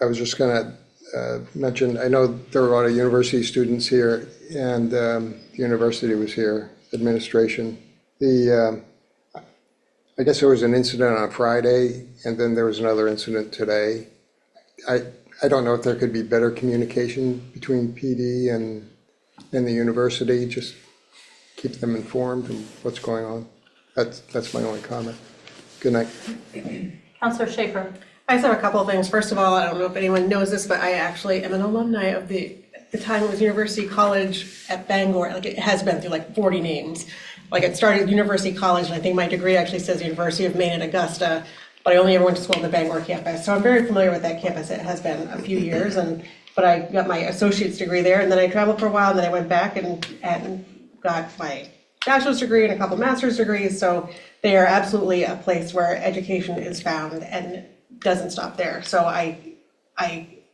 was just going to mention, I know there were a lot of university students here, and the university was here, administration. I guess there was an incident on Friday, and then there was another incident today. I don't know if there could be better communication between PD and the university, just keep them informed of what's going on. That's my only comment. Good night. Councilor Schaefer? I just have a couple of things. First of all, I don't know if anyone knows this, but I actually am an alumni of at the time it was University College at Bangor. Like, it has been through like 40 names. Like, it started at University College, and I think my degree actually says University of Maine at Augusta, but I only ever went to school on the Bangor campus. So I'm very familiar with that campus. It has been a few years, but I got my associate's degree there, and then I traveled for a while, and then I went back and got my bachelor's degree and a couple master's degrees. So they are absolutely a place where education is found and doesn't stop there. So I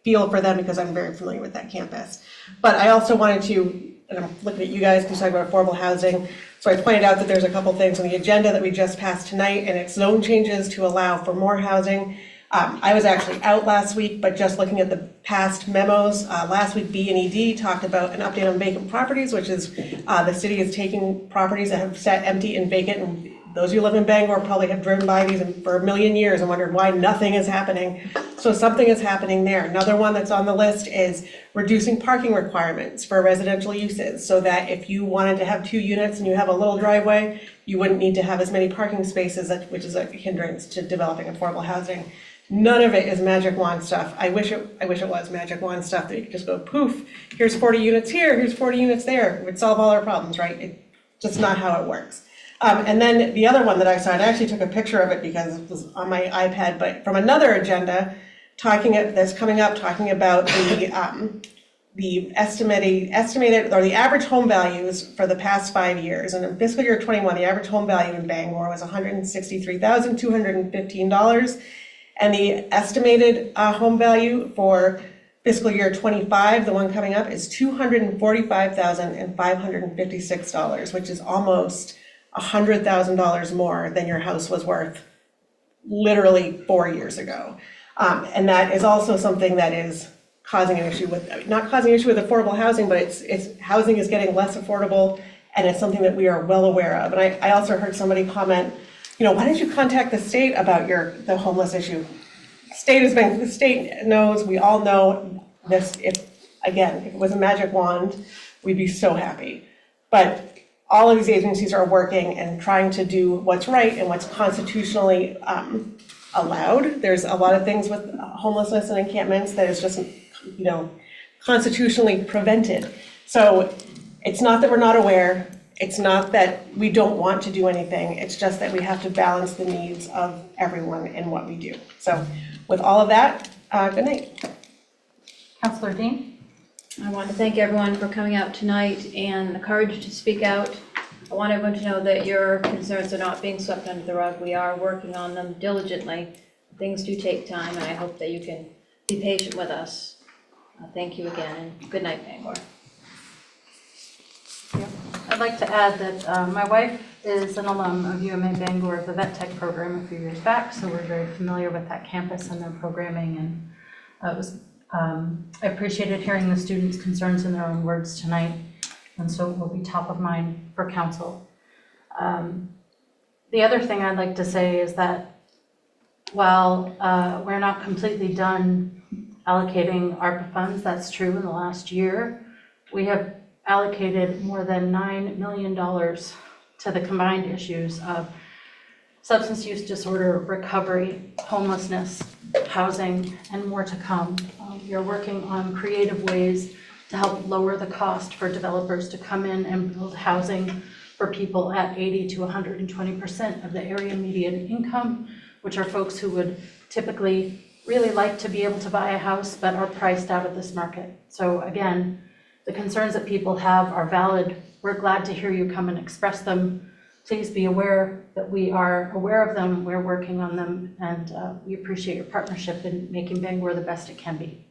feel for them because I'm very familiar with that campus. But I also wanted to, and I'm looking at you guys because you talk about affordable housing. So I pointed out that there's a couple things on the agenda that we just passed tonight, and it's zone changes to allow for more housing. I was actually out last week, but just looking at the past memos, last week B&ED talked about an update on vacant properties, which is the city is taking properties that have sat empty and vacant, and those of you who live in Bangor probably have driven by these for a million years and wondered why nothing is happening. So something is happening there. Another one that's on the list is reducing parking requirements for residential uses, so that if you wanted to have 2 units and you have a little driveway, you wouldn't need to have as many parking spaces, which is a hindrance to developing affordable housing. None of it is magic wand stuff. I wish it was magic wand stuff that you could just go poof, here's 40 units here, here's 40 units there. It would solve all our problems, right? It's just not how it works. And then the other one that I saw, and I actually took a picture of it because it was on my iPad, but from another agenda, that's coming up, talking about the estimated or the average home values for the past 5 years. And in fiscal year 21, the average home value in Bangor was $163,215. And the estimated home value for fiscal year 25, the one coming up, is $245,556, which is almost $100,000 more than your house was worth literally 4 years ago. And that is also something that is causing an issue with, not causing an issue with affordable housing, but it's housing is getting less affordable, and it's something that we are well aware of. And I also heard somebody comment, why didn't you contact the state about the homeless issue? The state knows, we all know this, if it was a magic wand, we'd be so happy. But all of these agencies are working and trying to do what's right and what's constitutionally allowed. There's a lot of things with homelessness and encampments that is just, constitutionally prevented. So it's not that we're not aware, it's not that we don't want to do anything, it's just that we have to balance the needs of everyone in what we do. So with all of that, good night. Councillor Dean? I want to thank everyone for coming out tonight and the courage to speak out. I want everyone to know that your concerns are not being swept under the rug. We are working on them diligently. Things do take time, and I hope that you can be patient with us. Thank you again, and good night, Bangor. I'd like to add that my wife is an alum of UMA Bangor of the Vet Tech program a few years back, so we're very familiar with that campus and their programming, and I appreciated hearing the students' concerns in their own words tonight, and so it will be top of mind for council. The other thing I'd like to say is that while we're not completely done allocating ARPA funds, that's true in the last year, we have allocated more than $9 million to the combined issues of substance use disorder, recovery, homelessness, housing, and more to come. We are working on creative ways to help lower the cost for developers to come in and build housing for people at 80 to 120% of the area median income, which are folks who would typically really like to be able to buy a house but are priced out of this market. So again, the concerns that people have are valid. We're glad to hear you come and express them. Please be aware that we are aware of them, we're working on them, and we appreciate your partnership in making Bangor the best it can be.